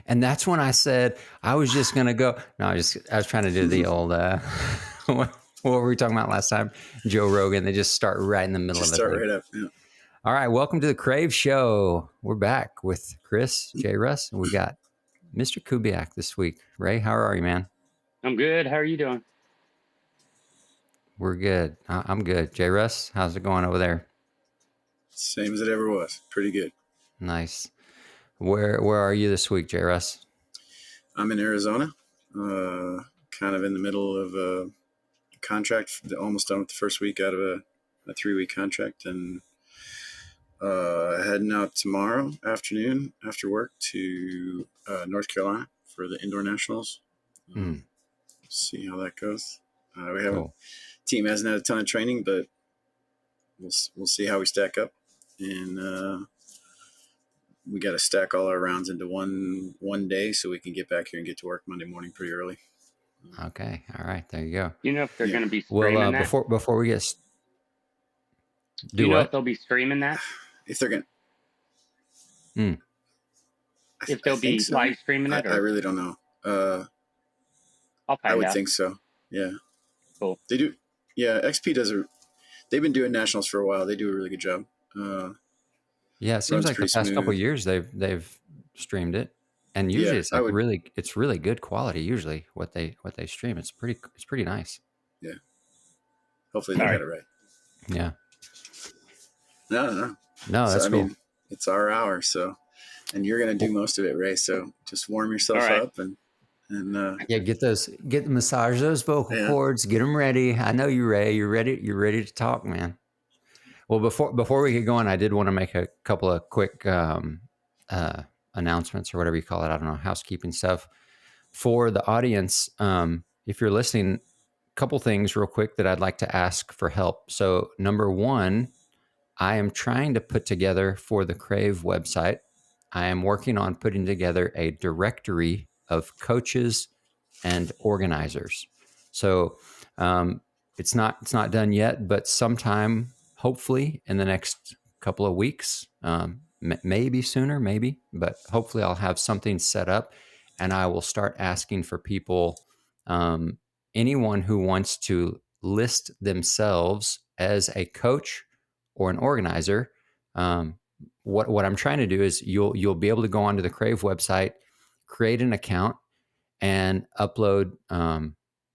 And that's when I said I was just going to go. No, I was trying to do the old, what were we talking about last time? Joe Rogan. They just start right in the middle Just of a start thing. right up. Yeah. All right. Welcome to the Crave Show. We're back with Chris, JRuss, and we got Mr. Kubiak this week. Ray, how are you, man? I'm good. How are you doing? We're good. I'm good. JRuss, how's it going over there? Same as it ever was. Pretty good. Nice. Where are you this week, JRuss? I'm in Arizona, kind of in the middle of a contract, almost done with the first week out of a 3-week contract, and heading out tomorrow afternoon after work to North Carolina for the indoor nationals. See how that goes. We haven't team hasn't had a ton of training, but we'll see how we stack up, and we got to stack all our rounds into one day so we can get back here and get to work Monday morning pretty early. Okay. All right. There you go. You know if they're going to be streaming that? Before we get... Do you know if they'll be streaming that? If they're going to... If they'll be live streaming it? I really don't know. I'll find out. I would think so. Yeah. Cool. They do. Yeah, XP does they've been doing nationals for a while. They do a really good job. Yeah, it seems like the past couple of years they've streamed it, and usually it's like it's really good quality. Usually, what they stream, it's pretty nice. Yeah. Hopefully they got it right. Yeah. No. That's cool. I mean, it's our hour, so, and you're gonna do most of it, Ray. So just warm yourself up and massage those vocal cords, get them ready. I know you, Ray. You're ready to talk, man. Well, before we get going, I did want to make a couple of quick announcements or whatever you call it. I don't know, housekeeping stuff for the audience. If you're listening, a couple things real quick that I'd like to ask for help. So number one, I am trying to put together for the Crave website. I am working on putting together a directory of coaches and organizers. So it's not done yet, but sometime, hopefully in the next couple of weeks, maybe sooner, but hopefully I'll have something set up, and I will start asking for people, anyone who wants to list themselves as a coach or an organizer. What I'm trying to do is you'll be able to go onto the Crave website, create an account, and upload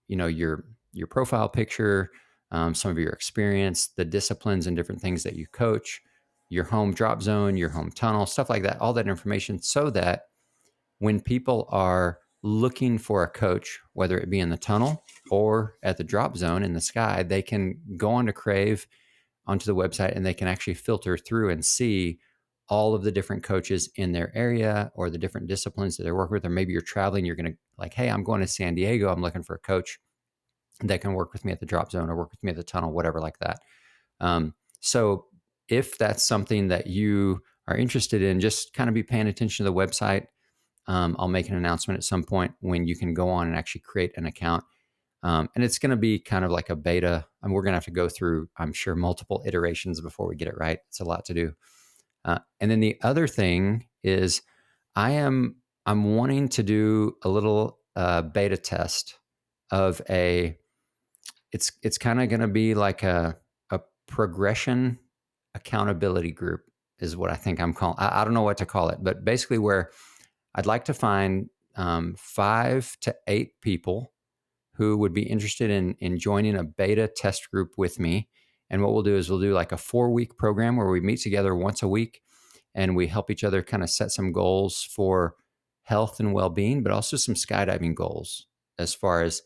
your profile picture, some of your experience, the disciplines and different things that you coach, your home drop zone, your home tunnel, stuff like that, all that information, so that when people are looking for a coach, whether it be in the tunnel or at the drop zone in the sky, they can go onto Crave, onto the website, and they can actually filter through and see all of the different coaches in their area or the different disciplines that they work with. Or maybe you're traveling, you're going to like, hey, I'm going to San Diego. I'm looking for a coach that can work with me at the drop zone or work with me at the tunnel, whatever like that. So if that's something that you are interested in, just kind of be paying attention to the website. I'll make an announcement at some point when you can go on and actually create an account. And it's going to be kind of like a beta. And we're going to have to go through, I'm sure, multiple iterations before we get it right. It's a lot to do. And then the other thing is I'm wanting to do a little beta test of it's kind of going to be like a progression accountability group is what I think I'm calling. I don't know what to call it, but basically where I'd like to find 5 to 8 people who would be interested in joining a beta test group with me. And what we'll do is we'll do like a 4-week program where we meet together once a week and we help each other kind of set some goals for health and well-being, but also some skydiving goals as far as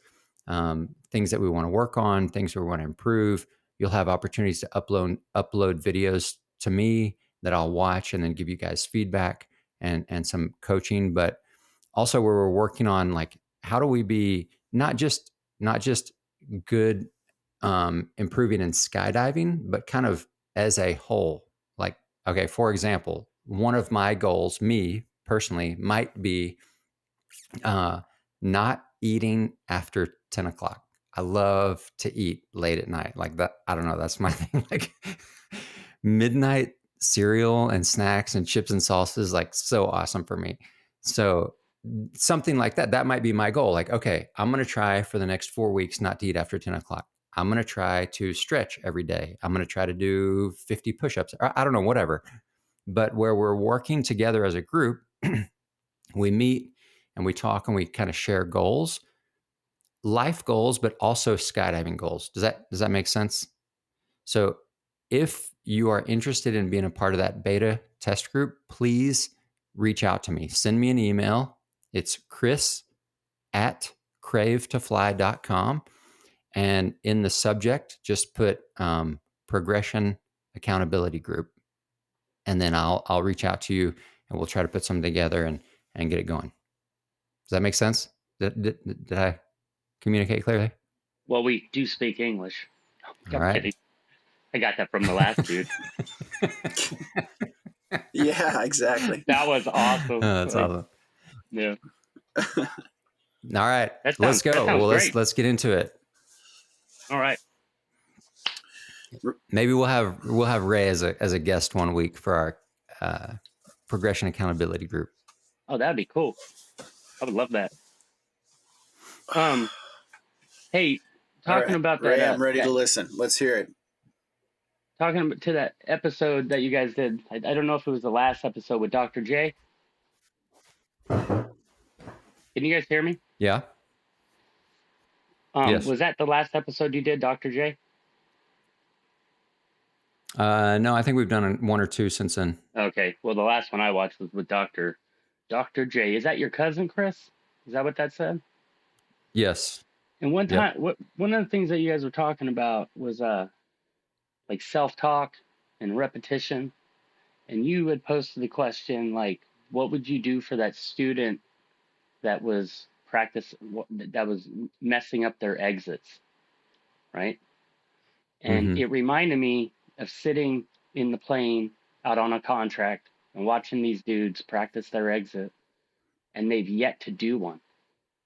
things that we want to work on, things we want to improve. You'll have opportunities to upload videos to me that I'll watch and then give you guys feedback and some coaching, but also where we're working on like, how do we be not just good, improving in skydiving, but kind of as a whole. Like, okay, for example, one of my goals, me personally, might be not eating after 10 o'clock. I love to eat late at night. Like that, I don't know, that's my thing. Like midnight cereal and snacks and chips and salsa is like so awesome for me. So something like that, that might be my goal. Like, okay, I'm going to try for the next 4 weeks not to eat after 10 o'clock. I'm going to try to stretch every day. I'm going to try to do 50 push-ups. I don't know, whatever. But where we're working together as a group, we meet and we talk and we kind of share goals, life goals, but also skydiving goals. Does that make sense? So if you are interested in being a part of that beta test group, please reach out to me. Send me an email. It's chris@cravetofly.com. And in the subject, just put progression accountability group. And then I'll reach out to you and we'll try to put something together and get it going. Does that make sense? Did I communicate clearly? Well, we do speak English. All I'm right. kidding. I got that from the last dude. Yeah, exactly. That was awesome. That's awesome. Yeah. All right. Let's go. Well, let's get into it. All right. Maybe we'll have Ray as a guest one week for our progression accountability group. Oh, that'd be cool. I would love that. Hey, talking about that. Ray, I'm ready to listen. Let's hear it. Talking to that episode that you guys did. I don't know if it was the last episode with Dr. J. Can you guys hear me? Yeah. Yes. Was that the last episode you did, Dr. J? No, I think we've done one or two since then. Okay. Well, the last one I watched was with Dr. J. Is that your cousin, Chris? Is that what that said? Yes. And one time, one of the things that you guys were talking about was like self-talk and repetition. And you had posted the question, like, what would you do for that student that was messing up their exits, right? And it reminded me of sitting in the plane out on a contract and watching these dudes practice their exit, and they've yet to do one,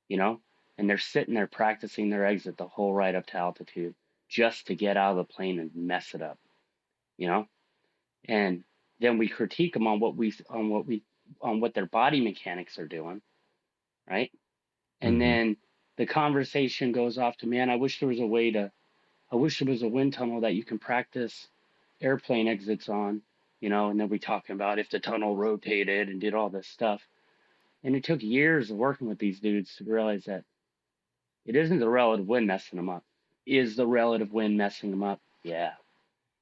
you know? And they're sitting there practicing their exit the whole ride up to altitude just to get out of the plane and mess it up, you know? And then we critique them on what their body mechanics are doing, right? And then the conversation goes off to, man, I wish there was a wind tunnel that you can practice airplane exits on, you know. And then we talking about if the tunnel rotated and did all this stuff. And it took years of working with these dudes to realize that it isn't the relative wind messing them up. Is the relative wind messing them up? Yeah.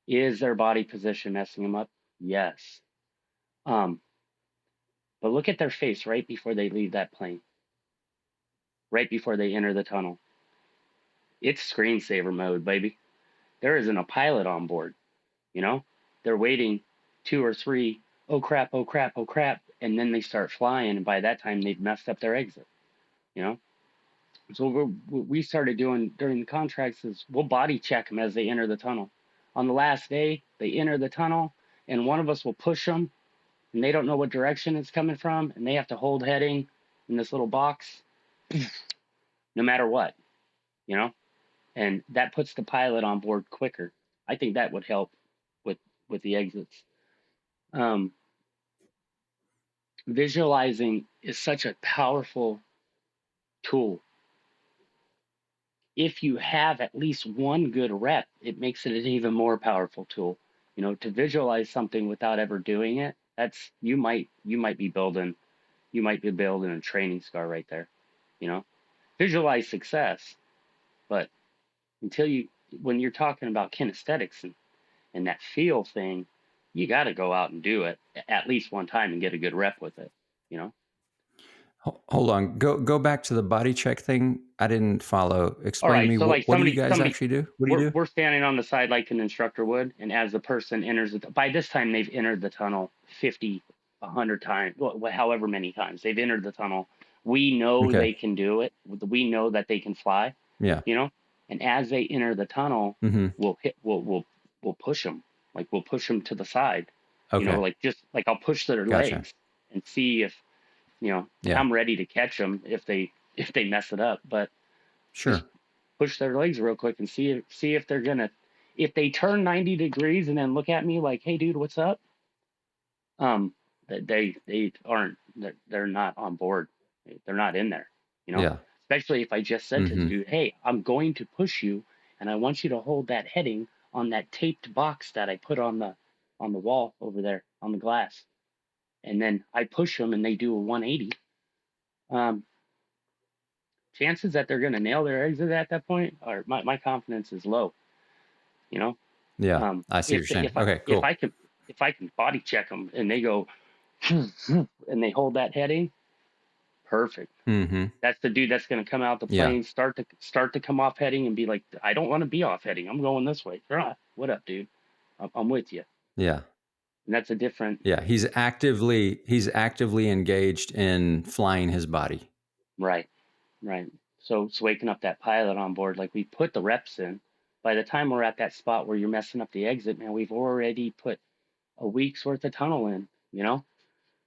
Is their body position messing them up? Yes. But look at their face right before they leave that plane, right before they enter the tunnel. It's screensaver mode, baby. There isn't a pilot on board, you know? They're waiting 2 or 3, oh crap, oh crap, oh crap, and then they start flying, and by that time they've messed up their exit, you know? So what we started doing during the contracts is we'll body check them as they enter the tunnel. On the last day, they enter the tunnel, and one of us will push them, and they don't know what direction it's coming from, and they have to hold heading in this little box, no matter what, you know? And that puts the pilot on board quicker. I think that would help with the exits. Visualizing is such a powerful tool. If you have at least one good rep, it makes it an even more powerful tool. You know, to visualize something without ever doing it, that's you might be building a training scar right there. You know, visualize success, but when you're talking about kinesthetics and that feel thing, you got to go out and do it at least one time and get a good rep with it, you know? Hold on. Go back to the body check thing. I didn't follow. Explain to me, what do you guys actually do? What do you do? We're standing on the side like an instructor would, and as the person enters by this time they've entered the tunnel 50, 100 times, however many times they've entered the tunnel. We know they can do it. We know that they can fly. Yeah. You know? And as they enter the tunnel, we'll push them. Like we'll push them to the side. Okay. You know, like I'll push their legs and see if, you know, I'm ready to catch them if they mess it up. But just push their legs real quick and see if they're gonna, if they turn 90 degrees and then look at me like, hey dude, what's up? they aren't, they're not on board. They're not in there, you know, Yeah. especially if I just said to the Mm-hmm. dude, hey, I'm going to push you and I want you to hold that heading on that taped box that I put on the wall over there on the glass. And then I push them and they do a 180. Um, Chances that they're going to nail their exit at that point are, my confidence is low, you know. Yeah. I see what you're If saying. Okay, if cool. I can body check them and they go and they hold that heading, perfect. Mm-hmm. That's the dude that's going to come out the Yeah. plane, start to come off heading, and be like, I don't want to be off heading. I'm going this way. What up, dude? I'm with you. Yeah. And that's a different. Yeah. He's actively engaged in flying his body. Right, right. So it's waking up that pilot on board. Like, we put the reps in. By the time we're at that spot where you're messing up the exit, man, we've already put a week's worth of tunnel in. You know,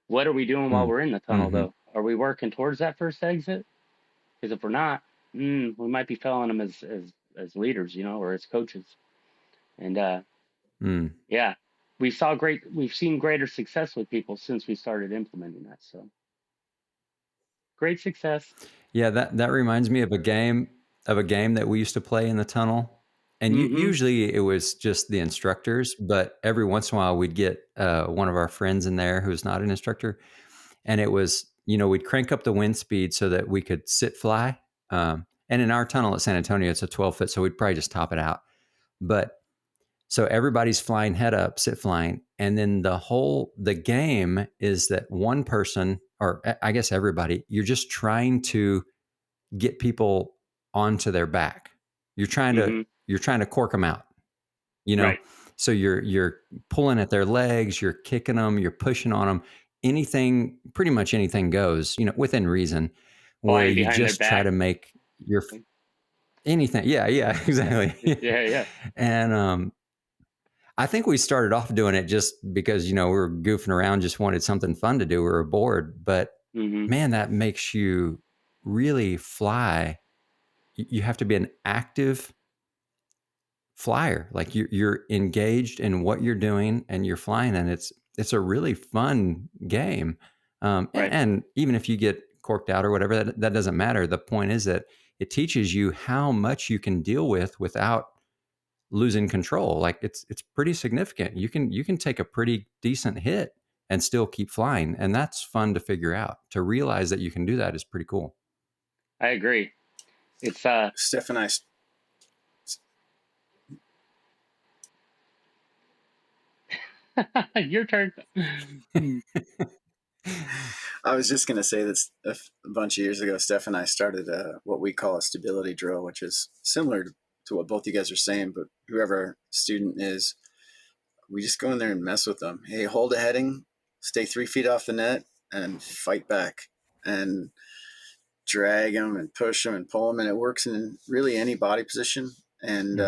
what are we doing while we're in the tunnel Mm-hmm. though? Are we working towards that first exit? Because if we're not, we might be failing them as leaders, you know, or as coaches. And Mm. yeah, we've seen greater success with people since we started implementing that. So great success. Yeah, that reminds me of a game that we used to play in the tunnel. And Mm-hmm. usually it was just the instructors, but every once in a while we'd get one of our friends in there who's not an instructor, and it was, we'd crank up the wind speed so that we could sit fly. And in our tunnel at San Antonio, it's a 12 foot, so we'd probably just top it out. But so everybody's flying head up, sit flying, and then the game is that one person, or I guess everybody, you're just trying to get people onto their back. You're trying to Mm-hmm. you're trying to cork them out, you know. Right. So you're pulling at their legs, you're kicking them, you're pushing on them. Anything, pretty much anything goes, within reason. Where Flying you behind their just try back. to make your anything. Yeah, yeah, exactly. Yeah, yeah. And I think we started off doing it just because, we were goofing around, just wanted something fun to do. We were bored. But Mm-hmm. man, that makes you really fly. You have to be an active flyer. Like you're engaged in what you're doing and you're flying, and it's a really fun game. And, Right. and even if you get corked out or whatever, that doesn't matter. The point is that it teaches you how much you can deal with without losing control. Like it's pretty significant. You can take a pretty decent hit and still keep flying, and that's fun to figure out. To realize that you can do that is pretty cool. I agree. It's Steph and I. your turn. I was just going to say that a bunch of years ago, Steph and I started what we call a stability drill, which is similar to what both you guys are saying, but whoever student is, we just go in there and mess with them. Hey, hold a heading, stay 3 feet off the net, and fight back, and drag them and push them and pull them, and it works in really any body position. And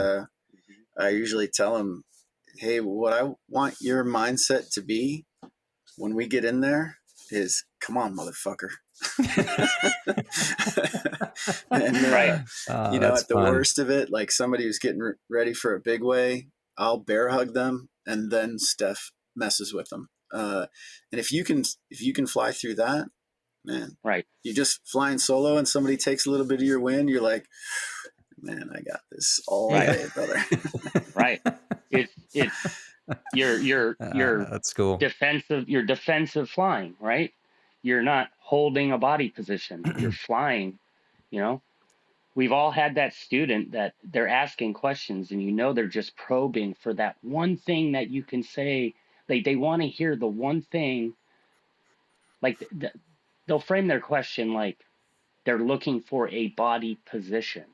I usually tell them, hey, what I want your mindset to be when we get in there is, come on, motherfucker. And Right. That's at the fun. worst of it, like somebody who's getting ready for a big way, I'll bear hug them, and then Steph messes with them. And if you can fly through that, man, Right. you just flying solo, and somebody takes a little bit of your wind, you're like, man, I got this all Right. day, brother. Right. It's your That's cool. defensive flying, right? You're not holding a body position. You're flying, you know. We've all had that student that they're asking questions and they're just probing for that one thing that you can say. They want to hear the one thing. Like they'll frame their question like they're looking for a body position,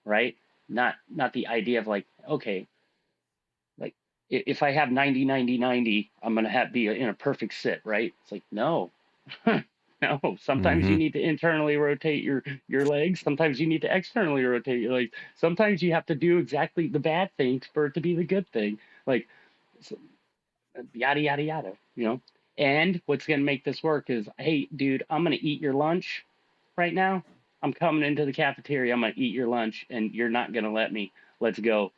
right? Not the idea of like, okay, like if I have 90 90 90, I'm going to be in a perfect sit, right? It's like, no. No, sometimes you Mm-hmm. need to internally rotate your legs. Sometimes you need to externally rotate your legs. Sometimes you have to do exactly the bad thing for it to be the good thing. Like so, yada yada yada, you know. And what's going to make this work is, hey, dude, I'm going to eat your lunch right now. I'm coming into the cafeteria. I'm going to eat your lunch, and you're not going to let me. Let's go.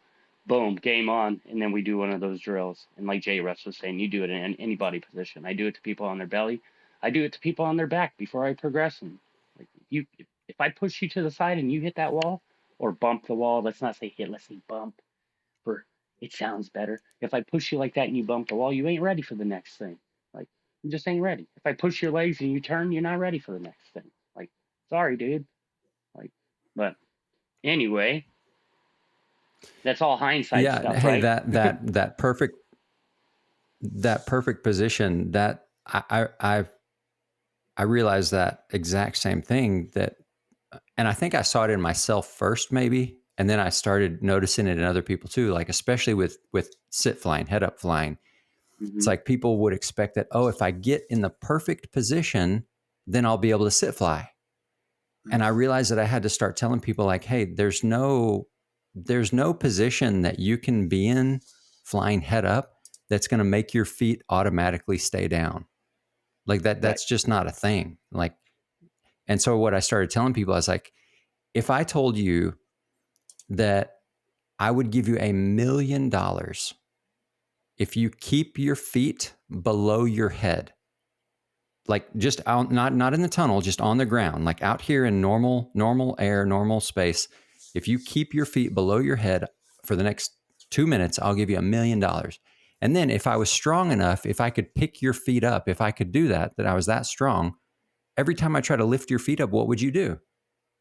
boom, game on. And then we do one of those drills. And like JRuss was saying, you do it in any body position. I do it to people on their belly. I do it to people on their back before I progress them. Like if I push you to the side and you hit that wall or bump the wall, let's not say hit, let's say bump, for it sounds better. If I push you like that and you bump the wall, you ain't ready for the next thing. Like, you just ain't ready. If I push your legs and you turn, you're not ready for the next thing. Like, sorry, dude. Like, but anyway, that's all hindsight Yeah. stuff, Hey, right? that perfect position, that I realized that exact same thing, that, and I think I saw it in myself first, maybe, and then I started noticing it in other people too. Like, especially with sit flying, head up flying. It's like people would expect that, oh, if I get in the perfect position, then I'll be able to sit fly. And I realized that I had to start telling people, like, hey, there's no position that you can be in flying head up that's going to make your feet automatically stay down. Like that's just not a thing. Like, and so what I started telling people, I was like, if I told you that I would give you $1 million if you keep your feet below your head, like just out, not in the tunnel, just on the ground, like out here in normal air, normal space. If you keep your feet below your head for the next 2 minutes, I'll give you $1 million. And then if I was strong enough, if I could pick your feet up, if I could do that I was that strong, every time I try to lift your feet up, what would you do?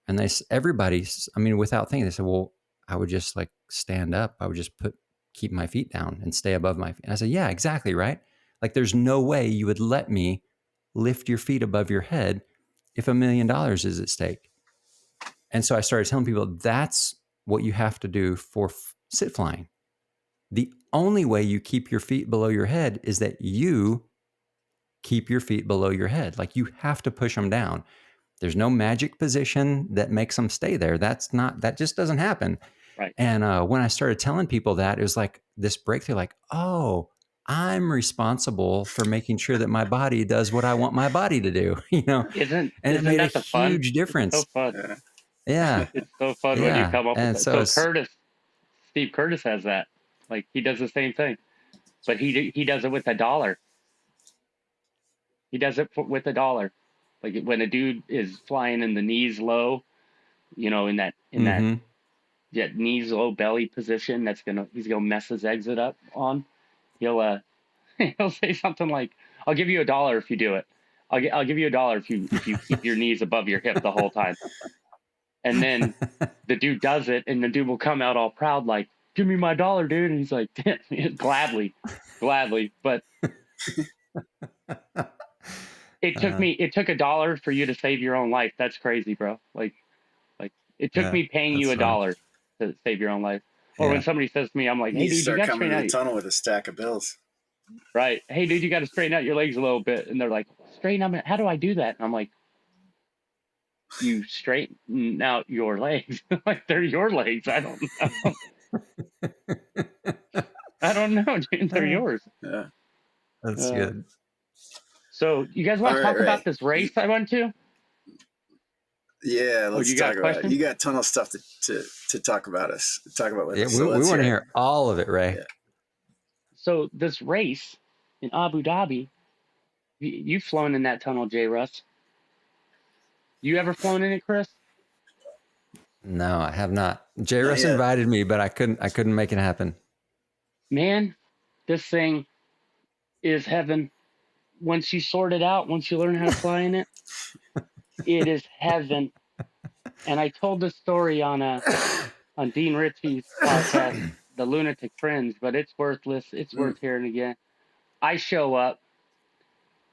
And everybody, I mean, without thinking, they said, well, I would just like stand up. I would just keep my feet down and stay above my feet. And I said, yeah, exactly. Right. Like there's no way you would let me lift your feet above your head if $1 million is at stake. And so I started telling people that's what you have to do for sit flying. The only way you keep your feet below your head is that you keep your feet below your head. Like you have to push them down. There's no magic position that makes them stay there. That just doesn't happen. Right. And when I started telling people that, it was like this breakthrough, like, oh, I'm responsible for making sure that my body does what I want my body to do, and Isn't it made a that the fun? huge It's so difference. fun. Yeah. It's so fun when you Yeah. come up with And that. so So Steve Curtis has that. Like he does the same thing, but he does it with a dollar. He does it with a dollar. Like when a dude is flying in the knees low, in that knees low belly position, he's gonna mess his exit up on. He'll he'll say something like, "I'll give you $1 if you do it. I'll give you $1 if you keep your knees above your hip the whole time." And then the dude does it, and the dude will come out all proud, like, "Give me my $1, dude." And he's like, "Gladly, gladly." But it took $1 for you to save your own life. That's crazy, bro. Like it took me paying you that's funny. $1 to save your own life. Or when Yeah. somebody says to me, I'm like, You "Hey, need to dude, you start got to coming straighten to out." the tunnel with a stack of bills. Right. "Hey, dude, you got to straighten out your legs a little bit." And they're like, "Straighten out? How do I do that?" And I'm like, "You straighten out your legs." Like they're your legs. I don't know. I don't know, dude. They're yours. Yeah. That's good. So you guys want All to right, talk Ray. about this race I went to? Yeah, Oh, let's you got talk a about it. question? You got tunnel stuff to talk about with Yeah. us. We So let's want hear to it. hear all of it, Ray. Yeah. So this race in Abu Dhabi, you've flown in that tunnel, JRuss. You ever flown in it, Chris? No, I have not. Not JRuss yet. invited me, but I couldn't make it happen. Man, this thing is heaven. Once you sort it out, once you learn how to fly in it, it is heaven. And I told this story on Dean Ritchie's podcast, The Lunatic Fringe, but it's worthless. It's worth hearing again. I show up,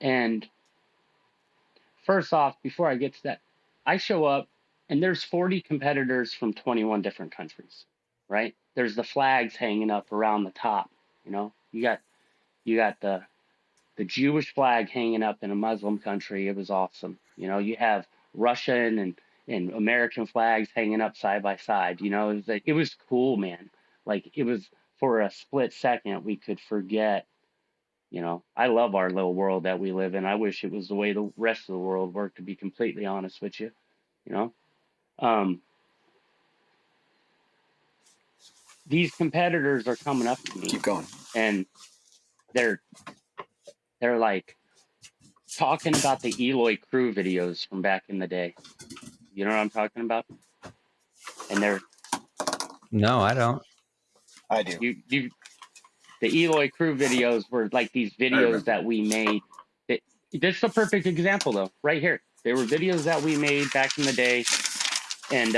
and first off, before I get to that, I show up, and there's 40 competitors from 21 different countries, right? There's the flags hanging up around the top. You got the Jewish flag hanging up in a Muslim country. It was awesome. You have Russian and American flags hanging up side by side. It was cool, man. Like it was, for a split second we could forget. I love our little world that we live in. I wish it was the way the rest of the world worked, to be completely honest with you. You know, um, these competitors are coming up to me. Keep going. And they're like talking about the Eloy crew videos from back in the day. You know what I'm talking about? And No, I don't. I do. The Eloy crew videos were like these videos that we made. This is a perfect example though, right here. They were videos that we made back in the day, and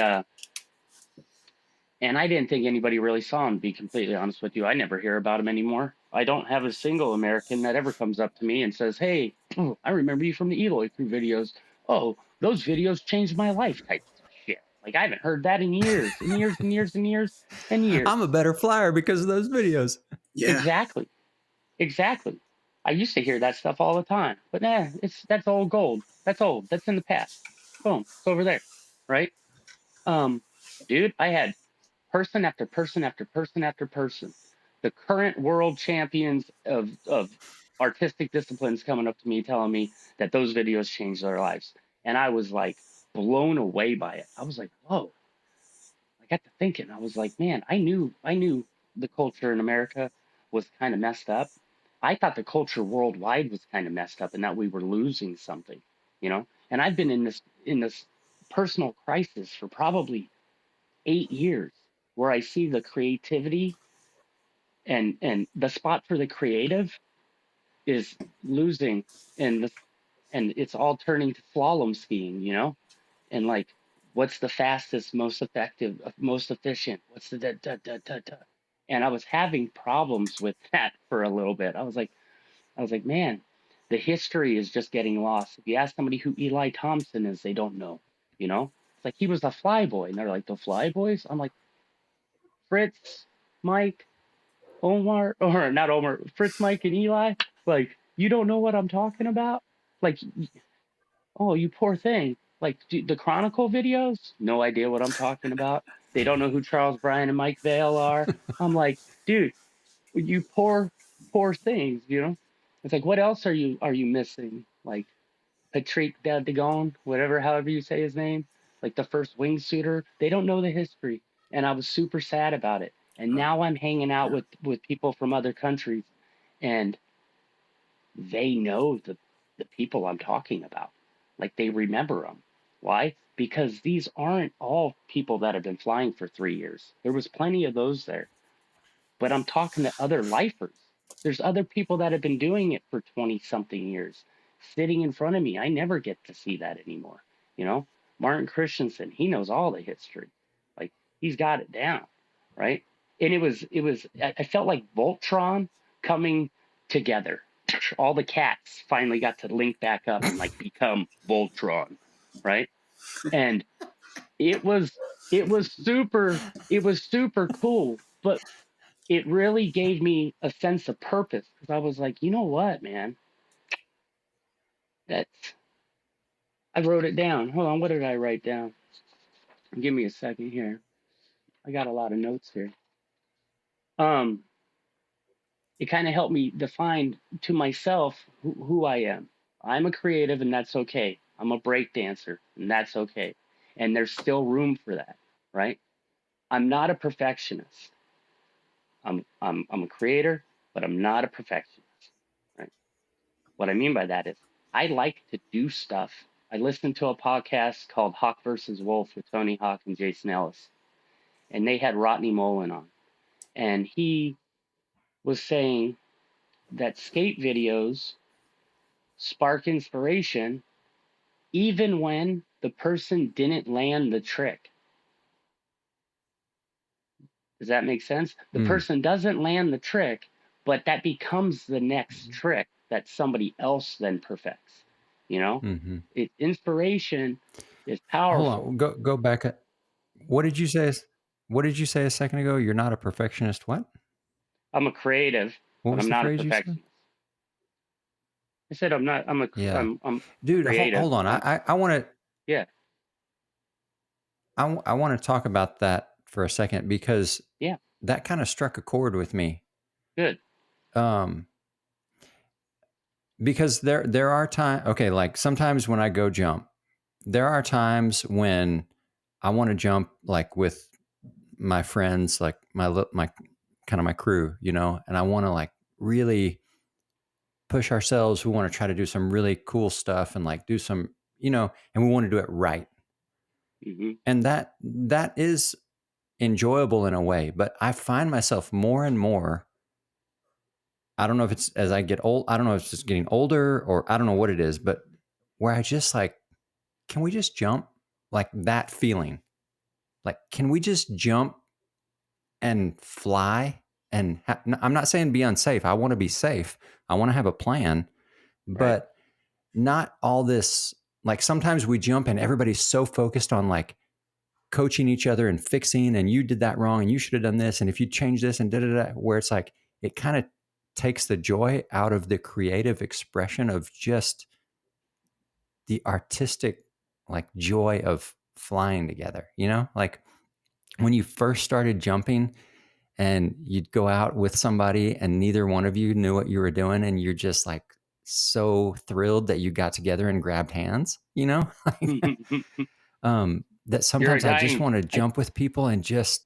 I didn't think anybody really saw them, to be completely honest with you. I never hear about them anymore. I don't have a single American that ever comes up to me and says, hey, I remember you from the Eloy crew videos. Oh, those videos changed my life type shit. Like, I haven't heard that in years and years and years and years and years. I'm a better flyer because of those videos. Yeah. Exactly. I used to hear that stuff all the time, but that's old gold. That's old. That's in the past. Boom. It's over there. Right? Dude, I had person after person after person after person, the current world champions of artistic disciplines coming up to me telling me that those videos changed their lives. And I was like blown away by it. I was like, whoa. I got to thinking. I was like, man, I knew the culture in America was kind of messed up. I thought the culture worldwide was kind of messed up and that we were losing something, you know? And I've been in this personal crisis for probably 8 years, where I see the creativity and the spot for the creative is losing, and it's all turning to slalom skiing, you know? And like, what's the fastest, most effective, most efficient? What's the da da da da da? And I was having problems with that for a little bit. I was like, man, the history is just getting lost. If you ask somebody who Eli Thompson is, they don't know, you know? It's like he was a flyboy, and they're like, the flyboys? I'm like, Fritz, Mike, Omar, or not Omar, Fritz, Mike, and Eli. Like, you don't know what I'm talking about? Like, oh, you poor thing. Like, the Chronicle videos? No idea what I'm talking about. They don't know who Charles Bryan and Mike Vale are. I'm like, dude, you poor things, you know? It's like, what else are you missing? Like, Patrick Dagon, whatever, however you say his name, like the first wingsuiter. They don't know the history, and I was super sad about it. And now I'm hanging out with people from other countries, and they know the people I'm talking about. Like, they remember them. Why? Because these aren't all people that have been flying for 3 years. There was plenty of those there, but I'm talking to other lifers. There's other people that have been doing it for 20 something years sitting in front of me. I never get to see that anymore. You know, Martin Christensen, he knows all the history. Like, he's got it down, right? And I felt like Voltron coming together. All the cats finally got to link back up and like become Voltron, right? And it was super cool, but it really gave me a sense of purpose, because I was like, you know what, man? I wrote it down. Hold on, what did I write down? Give me a second here. I got a lot of notes here. It kind of helped me define to myself who I am. I'm a creative, and that's okay. I'm a break dancer, and that's okay. And there's still room for that, right? I'm not a perfectionist. I'm a creator, but I'm not a perfectionist, right? What I mean by that is I like to do stuff. I listened to a podcast called Hawk versus Wolf with Tony Hawk and Jason Ellis, and they had Rodney Mullen on. And he was saying that skate videos spark inspiration even when the person didn't land the trick. Does that make sense? The person doesn't land the trick, but that becomes the next trick that somebody else then perfects. You know, inspiration is powerful. Hold on, go back. What did you say? What did you say a second ago? You're not a perfectionist. What? I'm a creative, What but was I'm the not a phrase you said? perfectionist. I said I'm not. Yeah, I'm dude. creative. Hold on. I want to. Yeah. I want to talk about that for a second, because that kind of struck a chord with me. Good. Because there are times. Okay, like sometimes when I go jump, there are times when I want to jump like with my friends, like my kind of my crew, you know, and I want to like really push ourselves. We want to try to do some really cool stuff and like do some, you know, and we want to do it right. Mm-hmm. And that is enjoyable in a way, but I find myself more and more, I don't know if it's as I get old, I don't know if it's just getting older or I don't know what it is, but where I just like, can we just jump? Like that feeling. Like, can we just jump and fly? And I'm not saying be unsafe. I want to be safe. I want to have a plan, Right. but not all this. Like sometimes we jump and everybody's so focused on like coaching each other and fixing, and you did that wrong and you should have done this. And if you change this and da da da, where it's like, it kind of takes the joy out of the creative expression of just the artistic, like joy of flying together, you know, like when you first started jumping and you'd go out with somebody and neither one of you knew what you were doing and you're just like so thrilled that you got together and grabbed hands, you know. That You're a sometimes I just dying. want to jump with people and just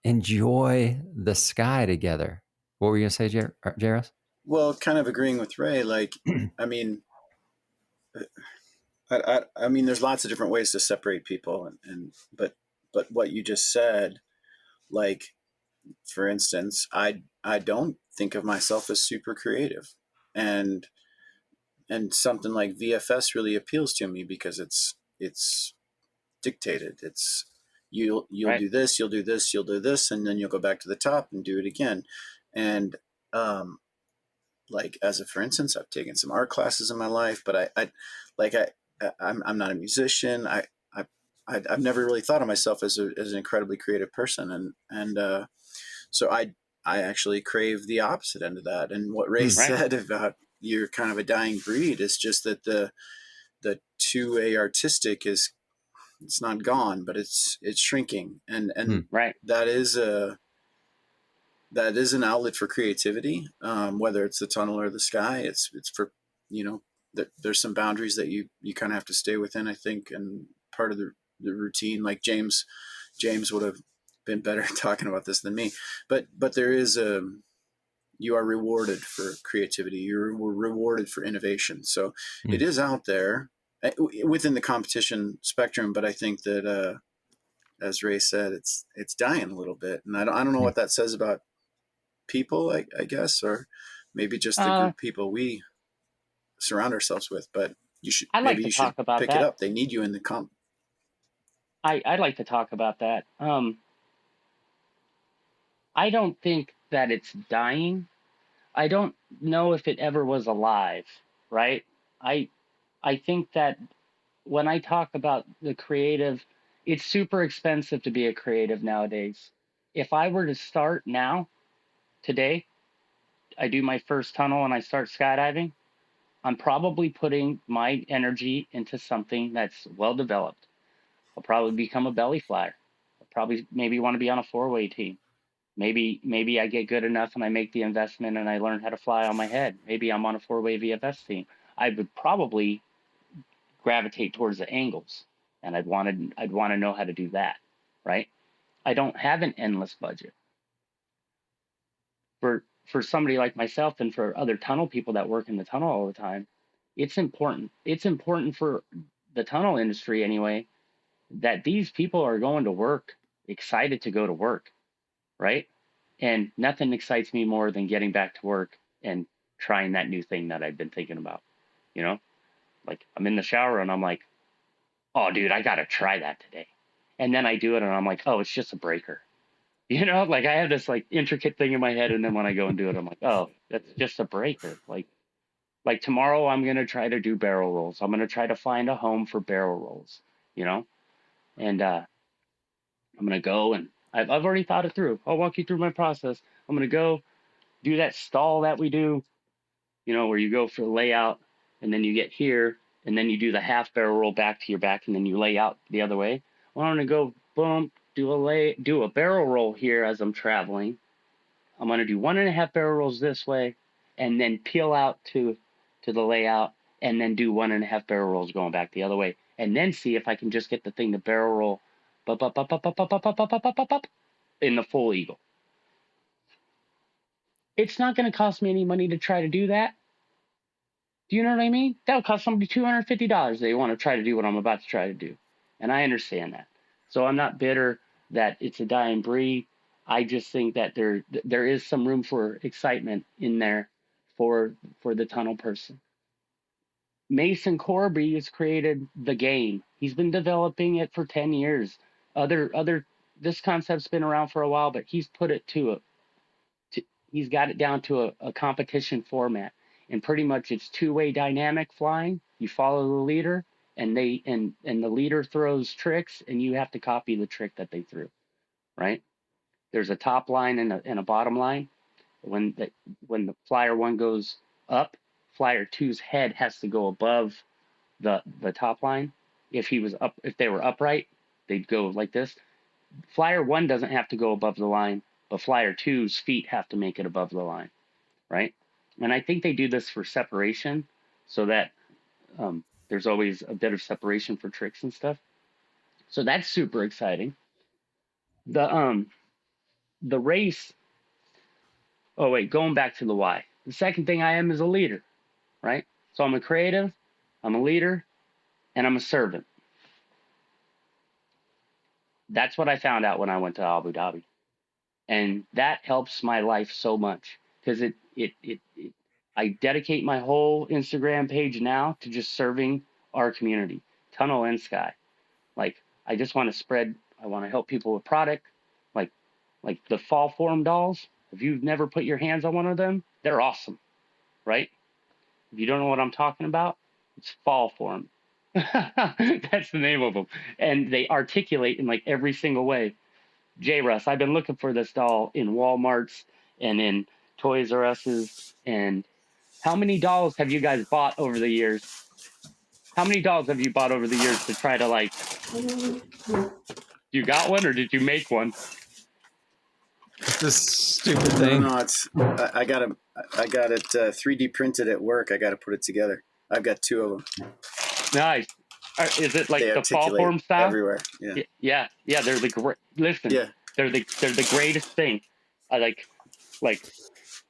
enjoy the sky together. What were you gonna say, JRuss? Well, kind of agreeing with Ray. Like, I mean, I mean, there's lots of different ways to separate people, and but what you just said, like, for instance, I don't think of myself as super creative, and something like VFS really appeals to me because it's dictated. It's you'll Right. do this, you'll do this, you'll do this, and then you'll go back to the top and do it again. And like as a for instance, I've taken some art classes in my life, but I like I'm not a musician. I I've never really thought of myself as as an incredibly creative person, and so I actually crave the opposite end of that. And what Ray Hmm. Right. said about you're kind of a dying breed is just that the 2A artistic is, it's not gone, but it's shrinking, Hmm. and Right. that is a that is an outlet for creativity. Whether it's the tunnel or the sky, it's for, you know, there's some boundaries that you kind of have to stay within, I think, and part of the routine. Like James would have been better at talking about this than me, but there is a, you are rewarded for creativity. You're rewarded for innovation. So Hmm. it is out there within the competition spectrum, but I think that as Ray said, it's dying a little bit, and I don't know Hmm. what that says about people, I guess, or maybe just the Uh, group of people we surround ourselves with. But I like maybe to you should talk about pick it that. up. They need you in the comp. I like to talk about that. I don't think that it's dying. I don't know if it ever was alive, right? I I think that when I talk about the creative, it's super expensive to be a creative nowadays. If I were to start now, today, I do my first tunnel and I start skydiving, I'm probably putting my energy into something that's well developed. I'll probably become a belly flyer. I'll probably maybe want to be on a four-way team. Maybe I get good enough and I make the investment and I learn how to fly on my head. Maybe I'm on a four-way VFS team. I would probably gravitate towards the angles, and I'd want to know how to do that, right? I don't have an endless budget for somebody like myself and for other tunnel people that work in the tunnel all the time. It's important. It's important for the tunnel industry anyway that these people are going to work excited to go to work, right? And nothing excites me more than getting back to work and trying that new thing that I've been thinking about. You know, like I'm in the shower and I'm like, oh, dude, I got to try that today. And then I do it and I'm like, oh, it's just a breaker. You know, like I have this like intricate thing in my head. And then when I go and do it, I'm like, oh, that's just a breaker. Like tomorrow, I'm going to try to do barrel rolls. I'm going to try to find a home for barrel rolls, you know, and I'm going to go and I've already thought it through. I'll walk you through my process. I'm going to go do that stall that we do, you know, where you go for the layout and then you get here and then you do the half barrel roll back to your back and then you lay out the other way. Well, I'm going to go boom, do a barrel roll here as I'm traveling. I'm going to do 1.5 barrel rolls this way and then peel out to the layout and then do 1.5 barrel rolls going back the other way and then see if I can just get the thing to barrel roll up, up, up, up, up, up, up, up, up, up, up, up, up, in the full eagle. It's not going to cost me any money to try to do that. Do you know what I mean? That would cost somebody $250. They want to try to do what I'm about to try to do. And I understand that. So I'm not bitter that it's a dying breed. I just think that there is some room for excitement in there for the tunnel person. Mason Corby has created the game. He's been developing it for 10 years. This concept's been around for a while, but he's put it he's got it down to a competition format. And pretty much it's two-way dynamic flying. You follow the leader, and the leader throws tricks, and you have to copy the trick that they threw, right? There's a top line and a bottom line. When the flyer one goes up, flyer two's head has to go above the top line. If they were upright, they'd go like this. Flyer one doesn't have to go above the line, but flyer two's feet have to make it above the line, right? And I think they do this for separation, so that there's always a bit of separation for tricks and stuff. So that's super exciting. The race. Oh wait, going back to the why. The second thing I am is a leader, right? So I'm a creative, I'm a leader, and I'm a servant. That's what I found out when I went to Abu Dhabi. And that helps my life so much, because I dedicate my whole Instagram page now to just serving our community, tunnel and sky. Like, I just want to I want to help people with product, like the fall form dolls. If you've never put your hands on one of them, they're awesome, right? If you don't know what I'm talking about, it's fall form. That's the name of them. And they articulate in like every single way. JRuss, I've been looking for this doll in Walmart's and in Toys R Us's. And how many dolls have you guys bought over the years? How many dolls have you bought over the years to try to, like, you got one or did you make one? It's this stupid thing. No, I got it 3D printed at work. I got to put it together. I've got two of them. Nice. Is it like they the fall form style? Everywhere. Yeah. Yeah. They're the great. Listen. Yeah. They're the greatest thing. I like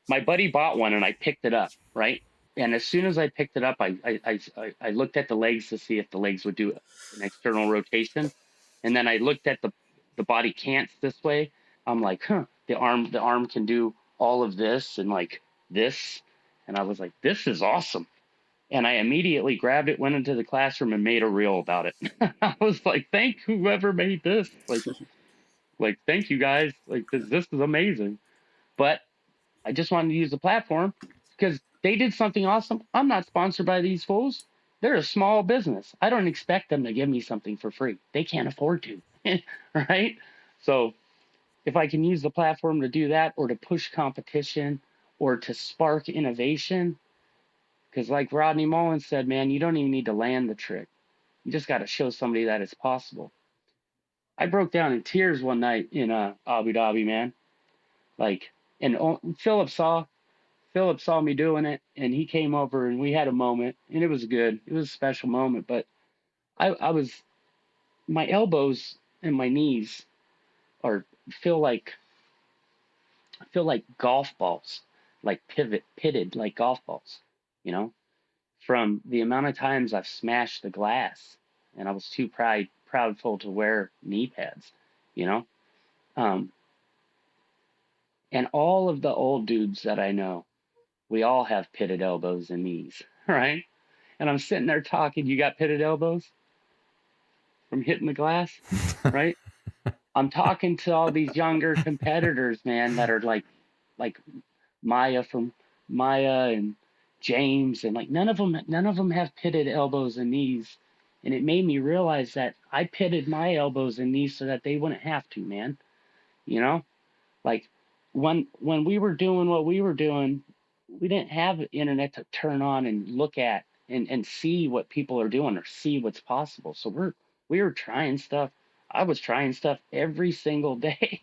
my buddy bought one and I picked it up, right? And as soon as I picked it up, I looked at the legs to see if the legs would do an external rotation, and then I looked at the body cants this way. I'm like, the arm can do all of this and like this, and I was like, this is awesome. And I immediately grabbed it, went into the classroom, and made a reel about it. I was like, thank whoever made this. Like, thank you guys. Like, this is amazing. But I just wanted to use the platform because they did something awesome. I'm not sponsored by these fools. They're a small business. I don't expect them to give me something for free. They can't afford to, right? So if I can use the platform to do that, or to push competition, or to spark innovation, because like Rodney Mullen said, man, you don't even need to land the trick. You just got to show somebody that it's possible. I broke down in tears one night in Abu Dhabi, man. Like, and Philip saw me doing it, and he came over and we had a moment, and it was good. It was a special moment, but my elbows and my knees feel like golf balls, like pitted like golf balls, you know, from the amount of times I've smashed the glass, and I was too proudful to wear knee pads, you know. And all of the old dudes that I know, we all have pitted elbows and knees, right? And I'm sitting there talking, you got pitted elbows from hitting the glass, right? I'm talking to all these younger competitors, man, that are like Maya and James, and like none of them have pitted elbows and knees. And it made me realize that I pitted my elbows and knees so that they wouldn't have to, man. You know? Like when we were doing what we were doing, we didn't have the internet to turn on and look at and see what people are doing or see what's possible. So we were trying stuff. I was trying stuff every single day.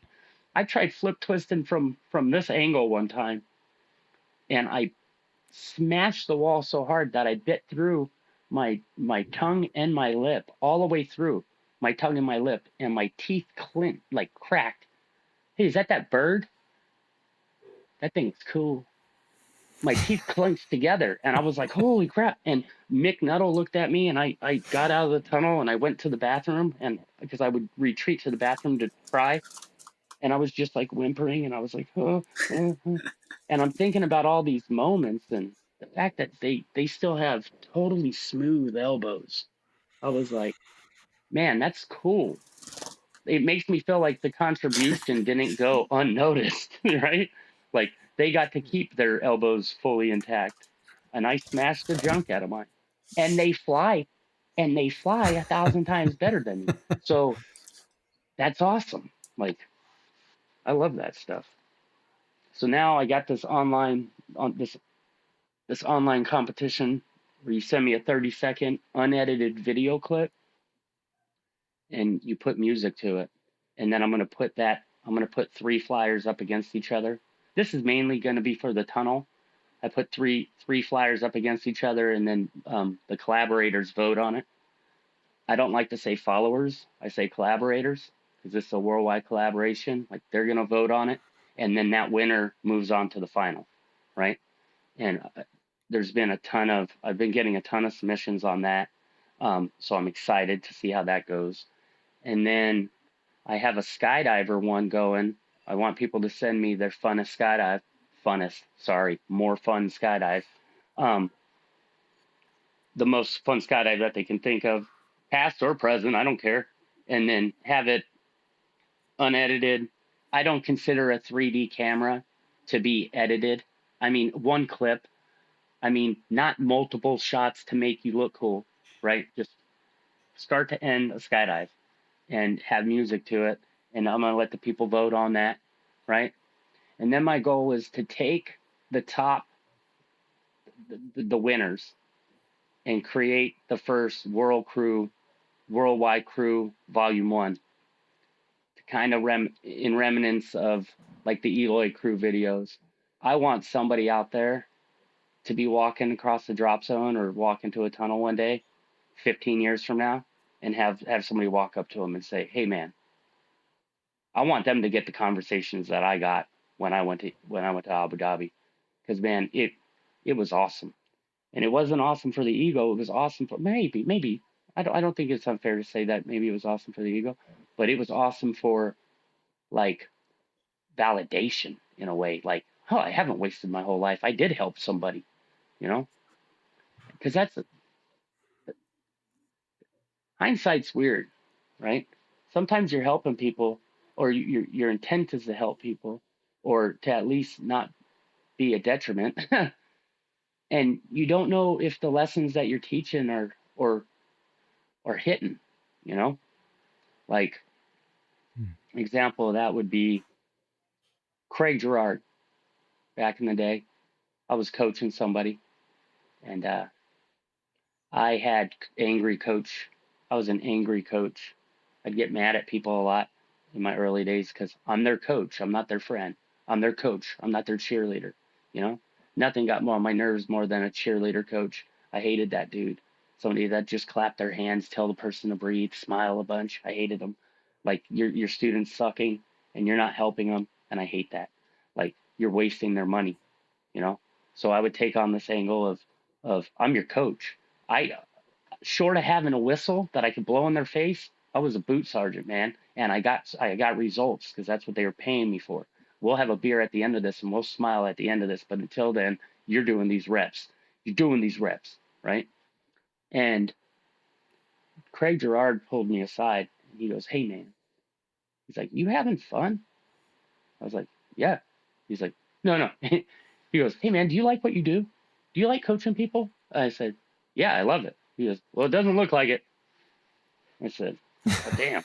I tried flip twisting from this angle one time, and I smashed the wall so hard that I bit through my tongue and my lip all the way through. my tongue in my lip, and my teeth cracked. Hey, is that bird? That thing's cool. My teeth clenched together, and I was like, holy crap. And Mick Nuttall looked at me, and I got out of the tunnel, and I went to the bathroom, and because I would retreat to the bathroom to cry, and I was just like whimpering, and I was like, and I'm thinking about all these moments and the fact that they still have totally smooth elbows. I was like, man, that's cool. It makes me feel like the contribution didn't go unnoticed, right? Like they got to keep their elbows fully intact, and I smashed the junk out of mine, and they fly 1,000 times better than me. So that's awesome. Like I love that stuff. So now I got this this online competition where you send me a 30-second unedited video clip and you put music to it. And then I'm going to put 3 flyers up against each other. This is mainly going to be for the tunnel. I put three flyers up against each other, and then the collaborators vote on it. I don't like to say followers. I say collaborators because this is a worldwide collaboration. Like they're going to vote on it, and then that winner moves on to the final, right? And I've been getting a ton of submissions on that. So I'm excited to see how that goes. And then I have a skydiver one going. I want people to send me their more fun skydive. Um, the most fun skydive that they can think of, past or present, I don't care. And then have it unedited. I don't consider a 3D camera to be edited. I mean, one clip. I mean, not multiple shots to make you look cool, right? Just start to end a skydive and have music to it. And I'm going to let the people vote on that, right? And then my goal is to take the top, the winners, and create the first worldwide crew volume 1 to kind of in remnants of like the Eloy crew videos. I want somebody out there to be walking across the drop zone or walk into a tunnel one day, 15 years from now, and have somebody walk up to them and say, "Hey, man," I want them to get the conversations that I got when I went to Abu Dhabi, because man, it was awesome, and it wasn't awesome for the ego. It was awesome for maybe I don't think it's unfair to say that maybe it was awesome for the ego, but it was awesome for like validation in a way. Like, oh, I haven't wasted my whole life. I did help somebody, you know, because hindsight's weird, right? Sometimes you're helping people, or your intent is to help people, or to at least not be a detriment, and you don't know if the lessons that you're teaching are hitting. You know, like example of that would be Craig Girard. Back in the day, I was coaching somebody, and I had angry coach. I was an angry coach. I'd get mad at people a lot in my early days because I'm their coach. I'm not their friend. I'm their coach. I'm not their cheerleader. You know, nothing got more on my nerves more than a cheerleader coach. I hated that dude. Somebody that just clapped their hands, tell the person to breathe, smile a bunch. I hated them. Like your students sucking and you're not helping them, and I hate that. Like you're wasting their money. You know. So I would take on this angle of I'm your coach. I short of having a whistle that I could blow in their face, I was a boot sergeant, man, and I got results because that's what they were paying me for. We'll have a beer at the end of this and we'll smile at the end of this, but until then, you're doing these reps. You're doing these reps, right? And Craig Girard pulled me aside and he goes, "Hey, man," he's like, "You having fun?" I was like, "Yeah." He's like, "No, no." He goes, "Hey, man, do you like what you do? Do you like coaching people?" I said, "Yeah, I love it." He goes, "Well, it doesn't look like it." I said, "Oh, damn."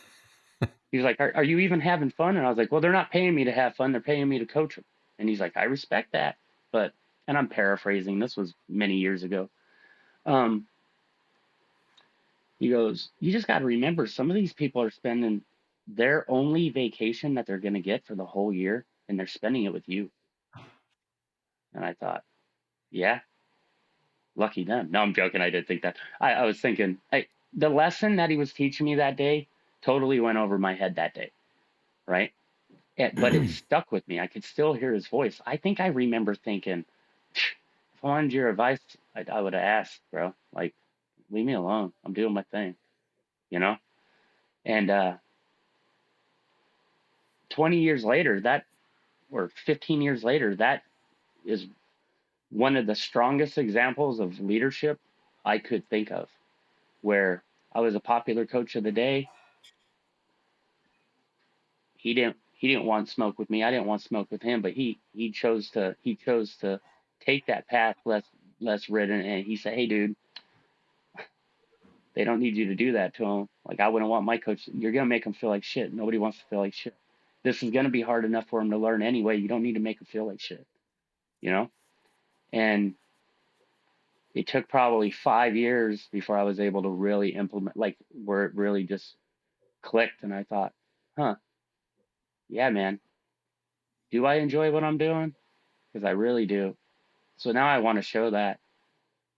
He's like, are you even having fun? And I was like, "Well, they're not paying me to have fun. They're paying me to coach them." And he's like, "I respect that." But, and I'm paraphrasing, this was many years ago. Um, he goes, "You just got to remember, some of these people are spending their only vacation that they're going to get for the whole year, and they're spending it with you." And I thought, yeah, lucky them. No, I'm joking. I did think that. I was thinking, the lesson that he was teaching me that day totally went over my head that day, right? But it stuck with me. I could still hear his voice. I think I remember thinking, if I wanted your advice, I would have asked, bro. Like, leave me alone. I'm doing my thing, you know? And 20 years later, or 15 years later, that is one of the strongest examples of leadership I could think of, where I was a popular coach of the day. He didn't want smoke with me. I didn't want smoke with him, but he chose to take that path less ridden, and he said, "Hey, dude, they don't need you to do that to them. Like, I wouldn't want my coach. You're gonna make them feel like shit. Nobody wants to feel like shit. This is gonna be hard enough for them to learn anyway. You don't need to make them feel like shit, you know." And it took probably 5 years before I was able to really implement, like, where it really just clicked, and I thought, huh, yeah, man, do I enjoy what I'm doing? Because I really do. So now I want to show that.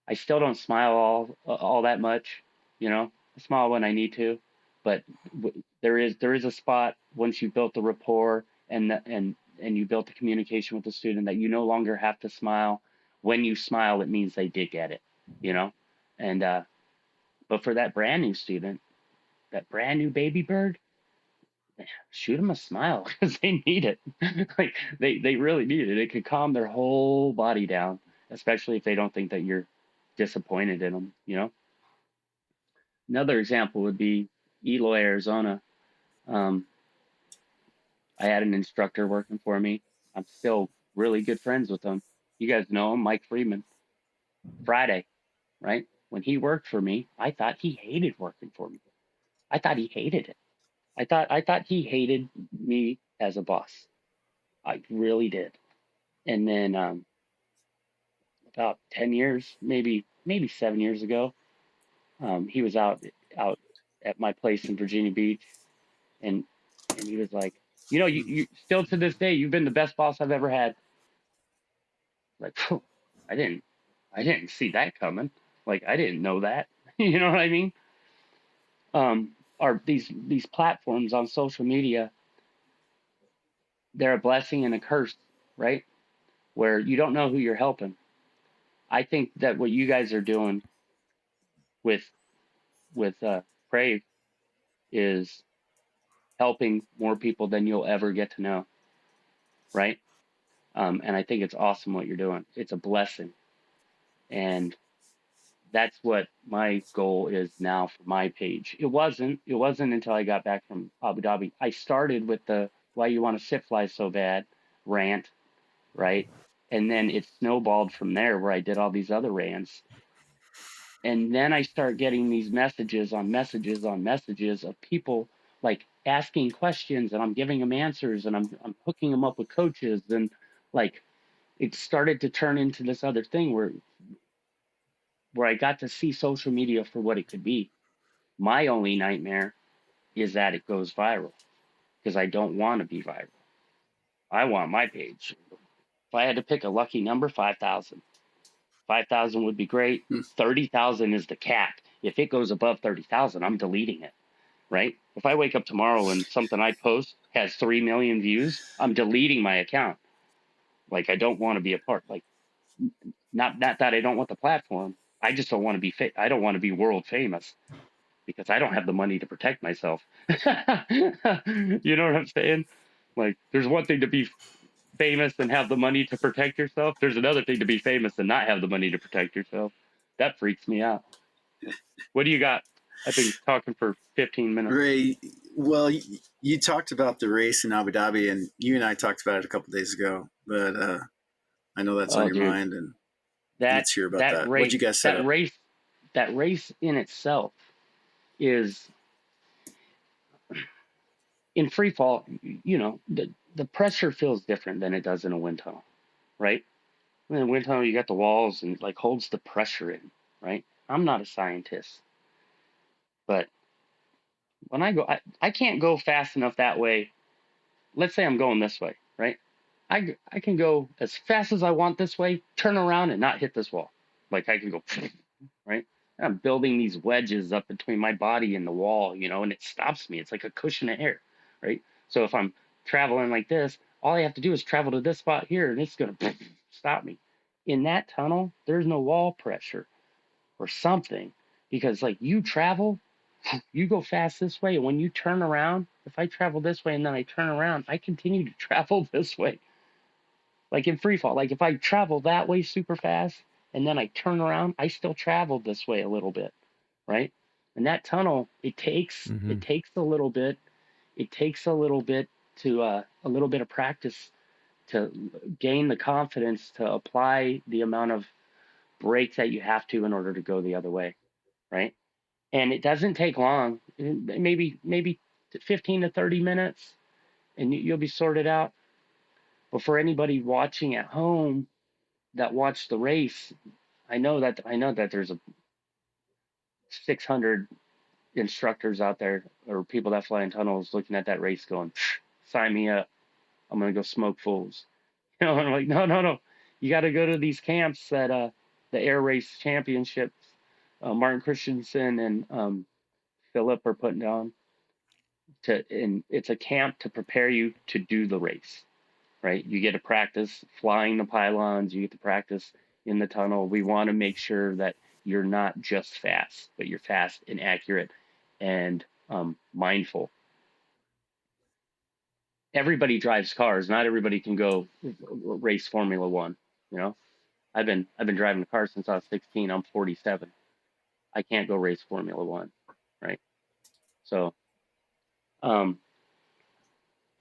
I still don't smile all that much, you know. I smile when I need to, but there is a spot once you built the rapport and you built the communication with the student that you no longer have to smile. When you smile, it means they did get it, you know. And but for that brand new student, that brand new baby bird, shoot them a smile because they need it. Like, they really need it. It could calm their whole body down, especially if they don't think that you're disappointed in them, you know. Another example would be Eloy, Arizona. Um, I had an instructor working for me. I'm still really good friends with him. You guys know him, Mike Friedman. Friday, right? When he worked for me, I thought he hated working for me. I thought he hated it. I thought he hated me as a boss. I really did. And then about 10 years, maybe 7 years ago, he was out at my place in Virginia Beach, and he was like, you still to this day, you've been the best boss I've ever had. Like, I didn't I didn't see that coming. Like, I didn't know that. You know what I mean? Are these platforms on social media, they're a blessing and a curse, right? Where you don't know who you're helping. I think that what you guys are doing with Crave is helping more people than you'll ever get to know, right? And I think it's awesome what you're doing. It's a blessing, and that's what my goal is now for my page. It wasn't. It wasn't until I got back from Abu Dhabi. I started with the "Why you want to sit fly so bad" rant, right? And then it snowballed from there, where I did all these other rants. And then I start getting these messages on messages on messages of people, like, asking questions, and I'm giving them answers, and I'm hooking them up with coaches, and, like, it started to turn into this other thing where I got to see social media for what it could be. My only nightmare is that it goes viral, because I don't want to be viral. I want my page. If I had to pick a lucky number, 5,000. 5,000 would be great. 30,000 is the cap. If it goes above 30,000, I'm deleting it, right? If I wake up tomorrow and something I post has 3 million views, I'm deleting my account. Like, I don't want to be a part. Like, not that I don't want the platform. I just don't want to be I don't want to be world famous, because I don't have the money to protect myself. You know what I'm saying? Like, there's one thing to be famous and have the money to protect yourself. There's another thing to be famous and not have the money to protect yourself. That freaks me out. What do you got? I've been talking for 15 minutes. Ray, well, you talked about the race in Abu Dhabi, and you and I talked about it a couple of days ago, but I know that's on your mind, and let's hear about that. What'd you guys set up? That race in itself is, in free fall, the pressure feels different than it does in a wind tunnel, right? In a wind tunnel, you got the walls and, like, holds the pressure in, right? I'm not a scientist, but when I go, I can't go fast enough that way. Let's say I'm going this way, right? I can go as fast as I want this way, turn around and not hit this wall. Like, I can go, right? I'm building these wedges up between my body and the wall, and it stops me. It's like a cushion of air, right? So if I'm traveling like this, all I have to do is travel to this spot here, and it's going to stop me. In that tunnel, there's no wall pressure or something, because like you travel, you go fast this way, and when you turn around, if I travel this way and then I turn around, I continue to travel this way, like in free fall. Like if I travel that way super fast and then I turn around, I still travel this way a little bit, right? And that tunnel, it takes a little bit. It takes a little bit to a little bit of practice to gain the confidence to apply the amount of brake that you have to in order to go the other way, right? And it doesn't take long, maybe 15 to 30 minutes, and you'll be sorted out. But for anybody watching at home that watched the race, I know that there's a 600 instructors out there or people that fly in tunnels looking at that race going, sign me up. I'm gonna go smoke fools. And I'm like, no, no, no. You got to go to these camps that the air race championships, Martin Christensen and Philip are putting down. And it's a camp to prepare you to do the race, right? You get to practice flying the pylons. You get to practice in the tunnel. We want to make sure that you're not just fast, but you're fast and accurate and mindful. Everybody drives cars. Not everybody can go race Formula One. You know, I've been driving a car since I was 16. I'm 47. I can't go race Formula One, right? So, um,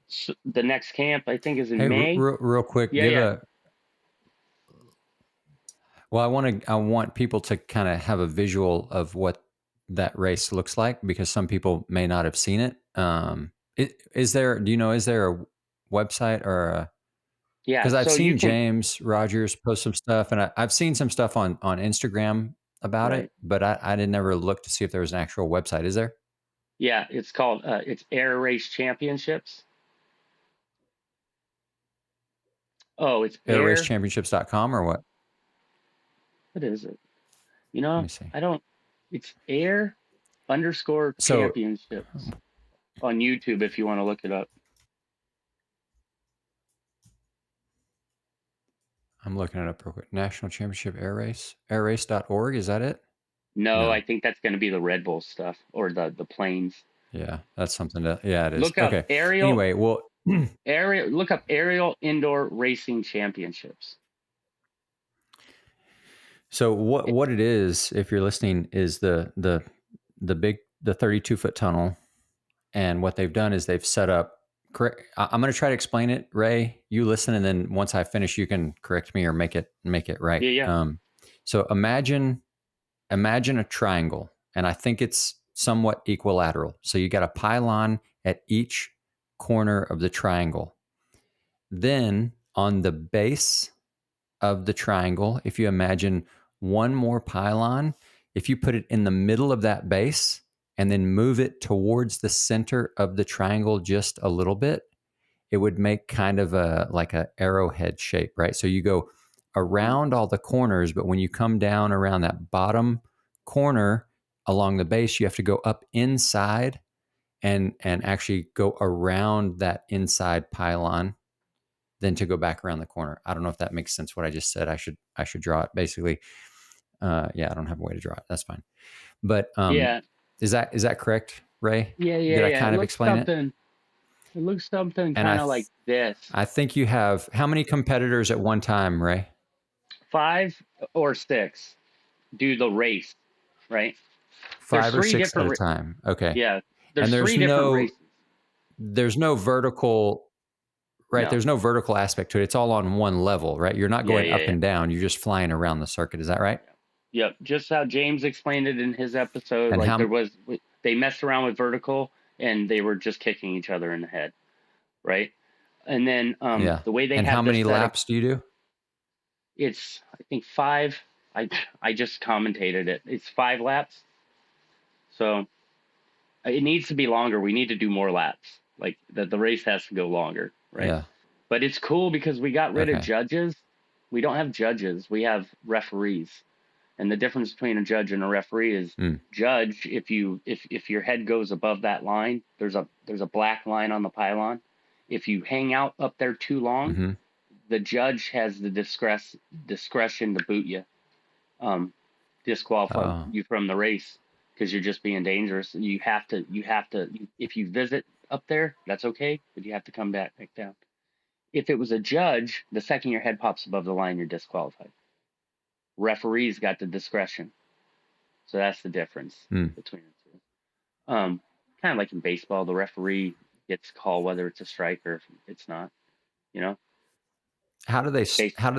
so the next camp I think is in Hey, May. real quick, Yeah. Well, I want people to kind of have a visual of what that race looks like, because some people may not have seen it. Is there a website or a, Yeah. because I've So you seen can, James Rogers post some stuff, and I've seen some stuff on Instagram about right. it, but I didn't ever look to see if there was an actual website. Is there? Yeah. It's called, it's Air Race Championships. Oh, it's Air. airracechampionships.com or what? What is it? Let me see. It's Air underscore So championships on YouTube if you want to look it up. I'm looking it up real quick. National Championship Air Race, airrace.org. Is that it? No, I No. think that's going to be the Red Bull stuff or the planes. Yeah, that's something to, yeah, it is. Look up Okay. Anyway, well, look up aerial indoor racing championships. so what it is, if you're listening, is the 32-foot tunnel, and what they've done is they've set up. Correct. I'm going to try to explain it, Ray. You listen, and then once I finish, you can correct me or make it right. Yeah. So imagine a triangle, and I think it's somewhat equilateral. So you got a pylon at each corner of the triangle. Then on the base of the triangle, if you imagine one more pylon, if you put it in the middle of that base and then move it towards the center of the triangle just a little bit, it would make kind of like a arrowhead shape, right? So you go around all the corners, but when you come down around that bottom corner along the base, you have to go up inside and actually go around that inside pylon, then to go back around the corner. I don't know if that makes sense what I just said. I should draw it basically. Yeah, I don't have a way to draw it. That's fine. But Yeah. is that correct, Ray? Yeah. Did I kind It of looks explain it? something. It looks something And kind of like this. I think you have how many competitors at one time, Ray? 5 or 6 do the race, right? There's 5 or 3 6 at a different. time. Okay. Yeah. And There's 3 different races. there's no vertical, right? No. There's no vertical aspect to it. It's all on one level, right? You're not going up Yeah. and down. You're just flying around the circuit. Is that right? Yep. Just how James explained it in his episode. And Like how they messed around with vertical and they were just kicking each other in the head, right? And then yeah. the way they And have how this many set up, laps do you do? it's I think 5. I just commentated it. It's 5 laps. So it needs to be longer. We need to do more laps. Like the race has to go longer, right? Yeah. But it's cool because we got rid of Okay. judges. We don't have judges. We have referees. And the difference between a judge and a referee is judge, if your head goes above that line, there's a black line on the pylon. If you hang out up there too long, the judge has the discretion to boot you, disqualify you from the race because you're just being dangerous. And you have to if you visit up there, that's okay, but you have to come back down. If it was a judge, the second your head pops above the line, you're disqualified. Referees got the discretion. So that's the difference between the two. Kind of like in baseball, the referee gets called whether it's a strike or if it's not. You know. How do they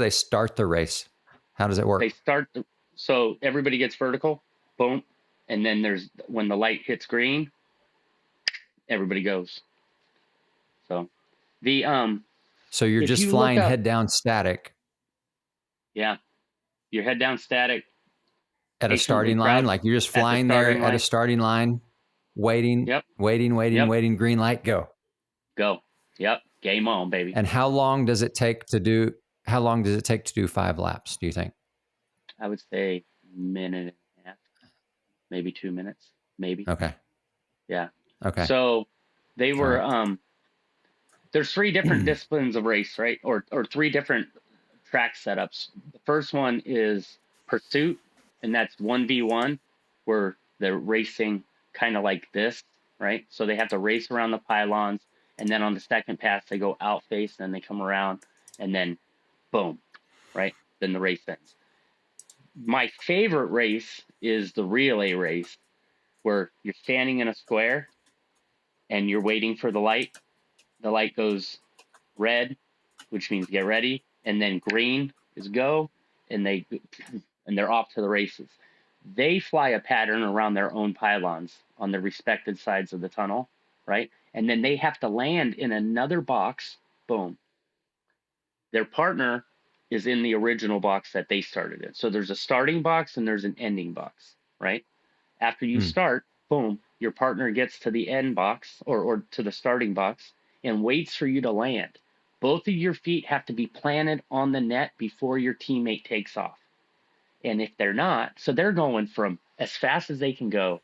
start the race? How does it work? Hmm. They start so everybody gets vertical, boom, and then when the light hits green, everybody goes. So So you're if just you look flying up, head down static. Yeah, your head down static At a starting line, like you're just flying there at a starting line, waiting, Yep. waiting, green light, go. Go. Yep. Game on, baby. And how long does it take to do 5 laps, do you think? I would say a minute and a half, maybe 2 minutes, maybe. Okay. Yeah. Okay. So they were there's 3 different disciplines of race, right? Or 3 different track setups. The first one is pursuit, and that's 1v1, where they're racing kind of like this, right? So they have to race around the pylons, and then on the second pass they go out face, and then they come around, and then boom, right? Then the race ends. My favorite race is the relay race, where you're standing in a square and you're waiting for the light. The light goes red, which means get ready, and then green is go, and they're off to the races. They fly a pattern around their own pylons on the respected sides of the tunnel, right? And then they have to land in another box. Boom. Their partner is in the original box that they started in. So there's a starting box and there's an ending box, right? After you start, boom, your partner gets to the end box or to the starting box and waits for you to land. Both of your feet have to be planted on the net before your teammate takes off. And if they're not, so they're going from as fast as they can go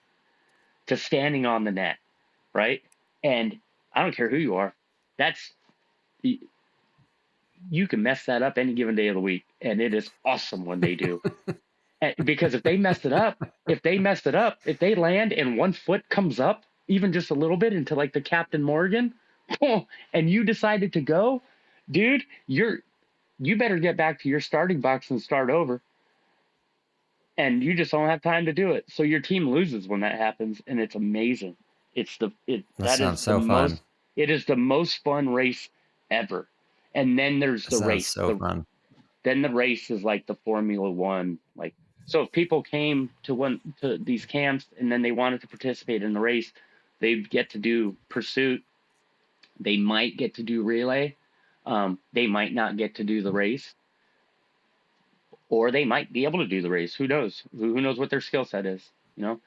to standing on the net, right? And I don't care who you are. You can mess that up any given day of the week, and it is awesome when they do. Because if they messed it up, if they land and one foot comes up even just a little bit into like the Captain Morgan, and you decided to go, dude, you better get back to your starting box and start over. And you just don't have time to do it. So your team loses when that happens, and it's amazing. That sounds so fun. It is the most fun race ever. And then there's the race. So fun. Then the race is like the Formula One. Like, so if people came to these camps and then they wanted to participate in the race, they'd get to do pursuit. They might get to do relay. They might not get to do the race, or they might be able to do the race. Who knows? Who knows what their skill set is, you know?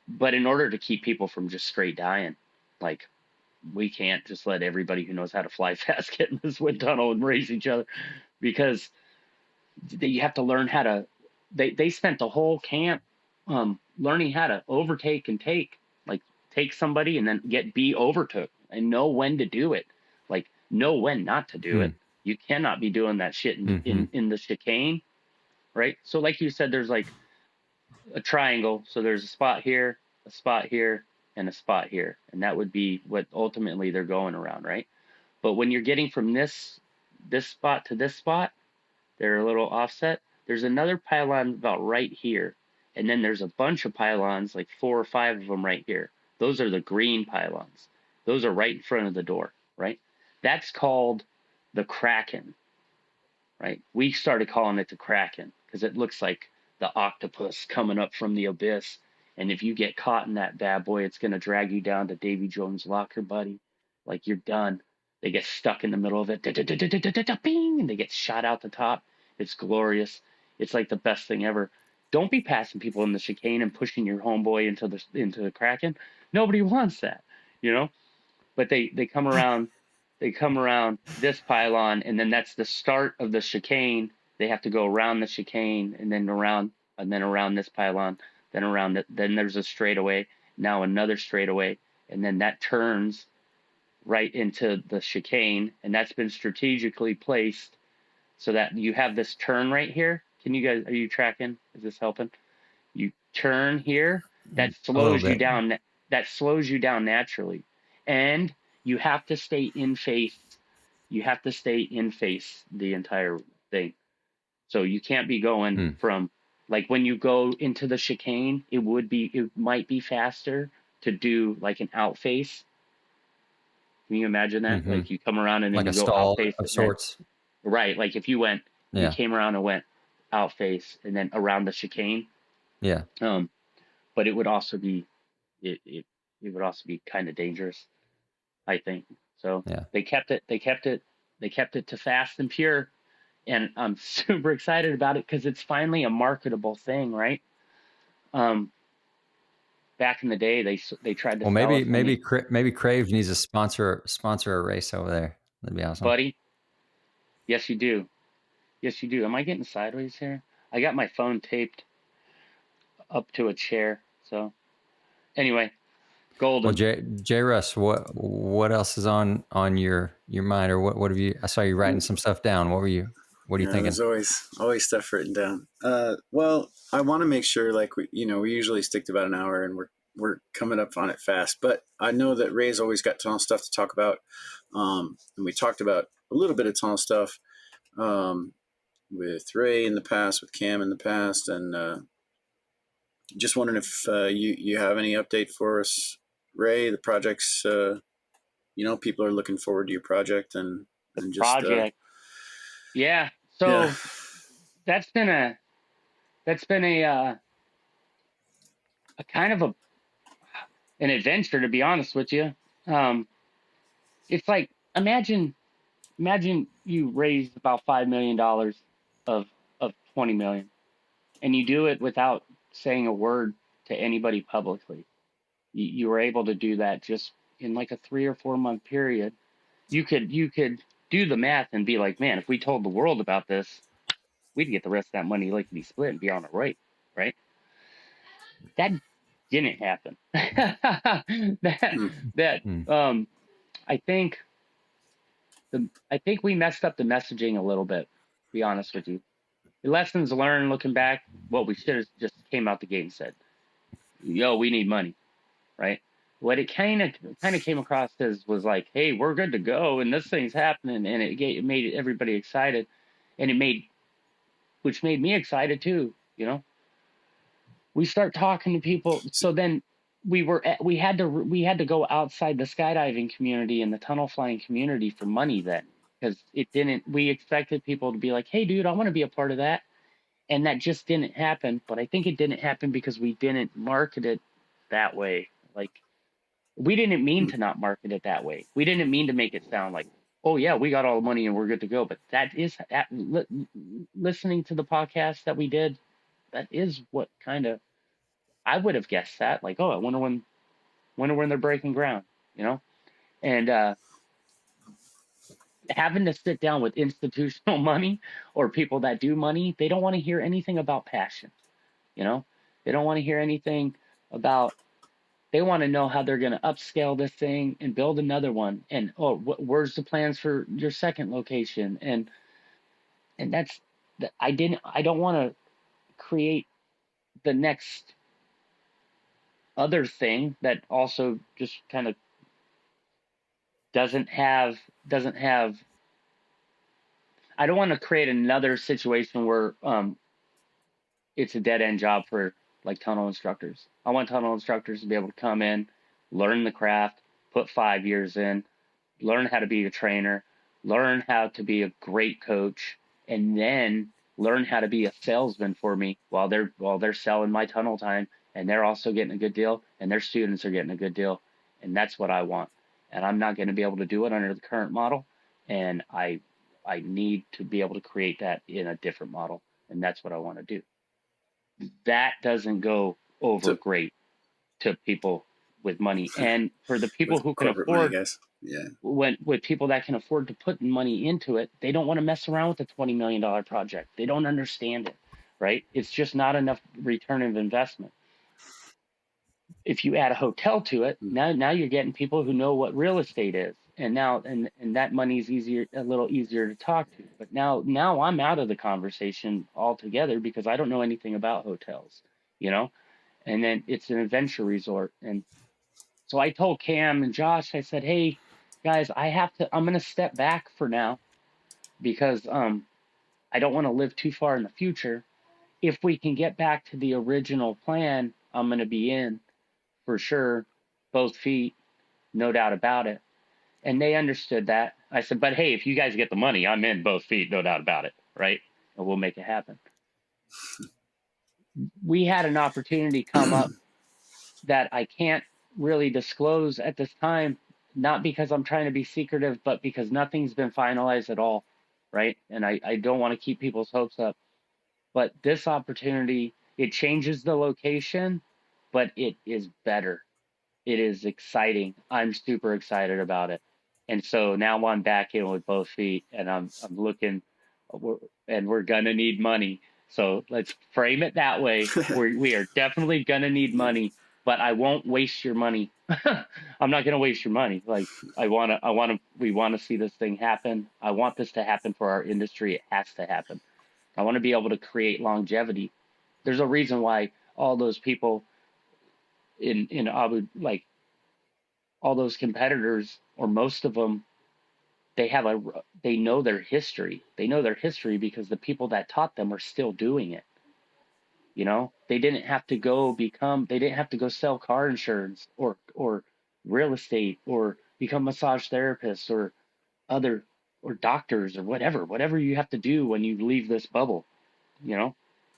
But in order to keep people from just straight dying, like, we can't just let everybody who knows how to fly fast get in this wind tunnel and race each other, because you have to learn how to. They spent the whole camp learning how to overtake and take somebody and then be overtook and know when to do it, like know when not to do it. You cannot be doing that shit in the chicane, right? So like you said, there's like a triangle. So there's a spot here, and a spot here, and that would be what ultimately they're going around, right? But when you're getting from this spot to this spot, they're a little offset. There's another pylon about right here, and then there's a bunch of pylons, like 4 or 5 of them right here. Those are the green pylons. Those are right in front of the door, right? That's called the Kraken, right? We started calling it the Kraken because it looks like the octopus coming up from the abyss. And if you get caught in that bad boy, it's going to drag you down to Davy Jones' locker, buddy. Like, you're done. They get stuck in the middle of it, bing, and they get shot out the top. It's glorious. It's like the best thing ever. Don't be passing people in the chicane and pushing your homeboy into the Kraken. Nobody wants that, you know. But they come around. They come around this pylon, and then that's the start of the chicane. They have to go around the chicane and then around and then around this pylon, then around it, then there's a straightaway, now another straightaway, and then that turns right into the chicane, and that's been strategically placed so that you have this turn right here. Can you guys, are you tracking? Is this helping? You turn here, that A little slows you bit. down. That slows you down naturally, and you have to stay in face. You have to stay in face the entire thing. So you can't be going from, like, when you go into the chicane, it might be faster to do like an out face. Can you imagine that? Like you come around and then Like you a go out stall face of and then, sorts. right. Like if you Yeah. came around and went out face and then around the chicane. Yeah. But it would also be, it would also be kind of dangerous, I think. So Yeah. they kept it to fast and pure. And I'm super excited about it because it's finally a marketable thing, right? Back in the day, they tried to Well, sell us on maybe the Crave needs to sponsor a race over there. That'd be awesome. buddy. Yes, you do. Yes, you do. Am I getting sideways here? I got my phone taped up to a chair. So anyway, golden. Well, JRuss, what else is on your mind, or what have you? I saw you writing some stuff down. What are you thinking? There's always stuff written down. Well, I want to make sure, like, we usually stick to about an hour, and we're coming up on it fast. But I know that Ray's always got tunnel stuff to talk about, and we talked about a little bit of tunnel stuff with Ray in the past, with Cam in the past, and just wondering if you have any update for us, Ray. The project's, people are looking forward to your project, and just Project. Yeah. So yeah. that's been a kind of an adventure, to be honest with you. It's like, imagine you raise about $5 million of 20 million, and you do it without saying a word to anybody publicly. You were able to do that just in like a 3 or 4 month period. You could do the math and be like, man, if we told the world about this, we'd get the rest of that money lickety split and be on the right. That didn't happen. I think we messed up the messaging a little bit, to be honest with you. The lessons learned looking back, what we should have just came out the gate and said, yo, we need money, right? What it kind of came across as was like, hey, we're good to go and this thing's happening, and it made everybody excited, and which made me excited too, We start talking to people, so then we had to go outside the skydiving community and the tunnel flying community for money then, because we expected people to be like, hey dude, I want to be a part of that, and that just didn't happen. But I think it didn't happen because we didn't market it that way. Like, we didn't mean to not market it that way. We didn't mean to make it sound like, oh yeah, we got all the money and we're good to go. But listening to the podcast that we did, that is what kind of, I would have guessed that, like, oh, I wonder when they're breaking ground, and having to sit down with institutional money or people that do money, they don't want to hear anything about passion. They don't want to hear anything about, they want to know how they're going to upscale this thing and build another one. And, oh, where's the plans for your second location? And that's, I don't want to create the next other thing that also just kind of doesn't have, I don't want to create another situation where it's a dead end job for like tunnel instructors. I want tunnel instructors to be able to come in, learn the craft, put 5 years in, learn how to be a trainer, learn how to be a great coach, and then learn how to be a salesman for me while they're selling my tunnel time, and they're also getting a good deal, and their students are getting a good deal. And that's what I want. And I'm not going to be able to do it under the current model. And I need to be able to create that in a different model. And that's what I want to do. That doesn't go over great to people with money. And for the people who can afford money, guys. Yeah. with people that can afford to put money into it, they don't want to mess around with a $20 million project. They don't understand it, right? It's just not enough return of investment. If you add a hotel to it, now you're getting people who know what real estate is, and now and that money's a little easier to talk to. But now I'm out of the conversation altogether because I don't know anything about hotels, you know. And then it's an adventure resort, and so I told Cam and Josh, I said, hey guys, I'm gonna step back for now because I don't want to live too far in the future. If we can get back to the original plan, I'm gonna be in for sure, both feet, no doubt about it. And they understood that. I said, but hey, if you guys get the money, I'm in both feet, no doubt about it, right? And we'll make it happen. We had an opportunity come up that I can't really disclose at this time, not because I'm trying to be secretive, but because nothing's been finalized at all, right? And I don't want to keep people's hopes up. But this opportunity, it changes the location, but it is better. It is exciting. I'm super excited about it. And so now I'm back in with both feet, and I'm looking, and we're gonna need money. So let's frame it that way. We are definitely gonna need money, but I won't waste your money. I'm not gonna waste your money. Like we wanna see this thing happen. I want this to happen for our industry. It has to happen. I want to be able to create longevity. There's a reason why all those people in Abu, like all those competitors, or most of them, they know their history. They know their history because the people that taught them are still doing it. You know, they didn't have to go sell car insurance or real estate or become massage therapists or other or doctors or whatever you have to do when you leave this bubble, you know,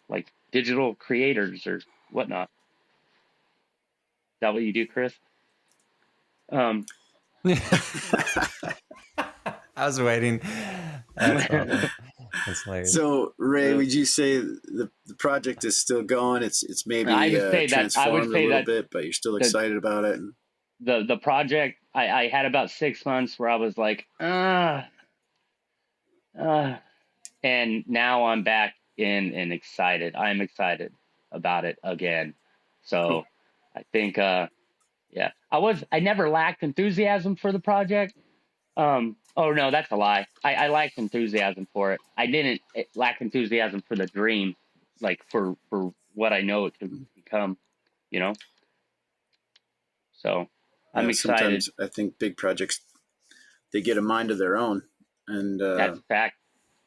like digital creators or whatnot. Is that what you do, Chris? I was waiting. That's awesome. That's hilarious. So, Ray, would you say the project is still going? It's maybe transformed a little bit, but you're still excited about it. The project, I had about 6 months where I was like, and now I'm back in and excited. I'm excited about it again. So Cool. I think, yeah, I never lacked enthusiasm for the project. Oh no, that's a lie. I lacked enthusiasm for it. I didn't lack enthusiasm for the dream, like for what I know it could become, you know? So I'm excited. Sometimes I think big projects, they get a mind of their own, and That's a fact.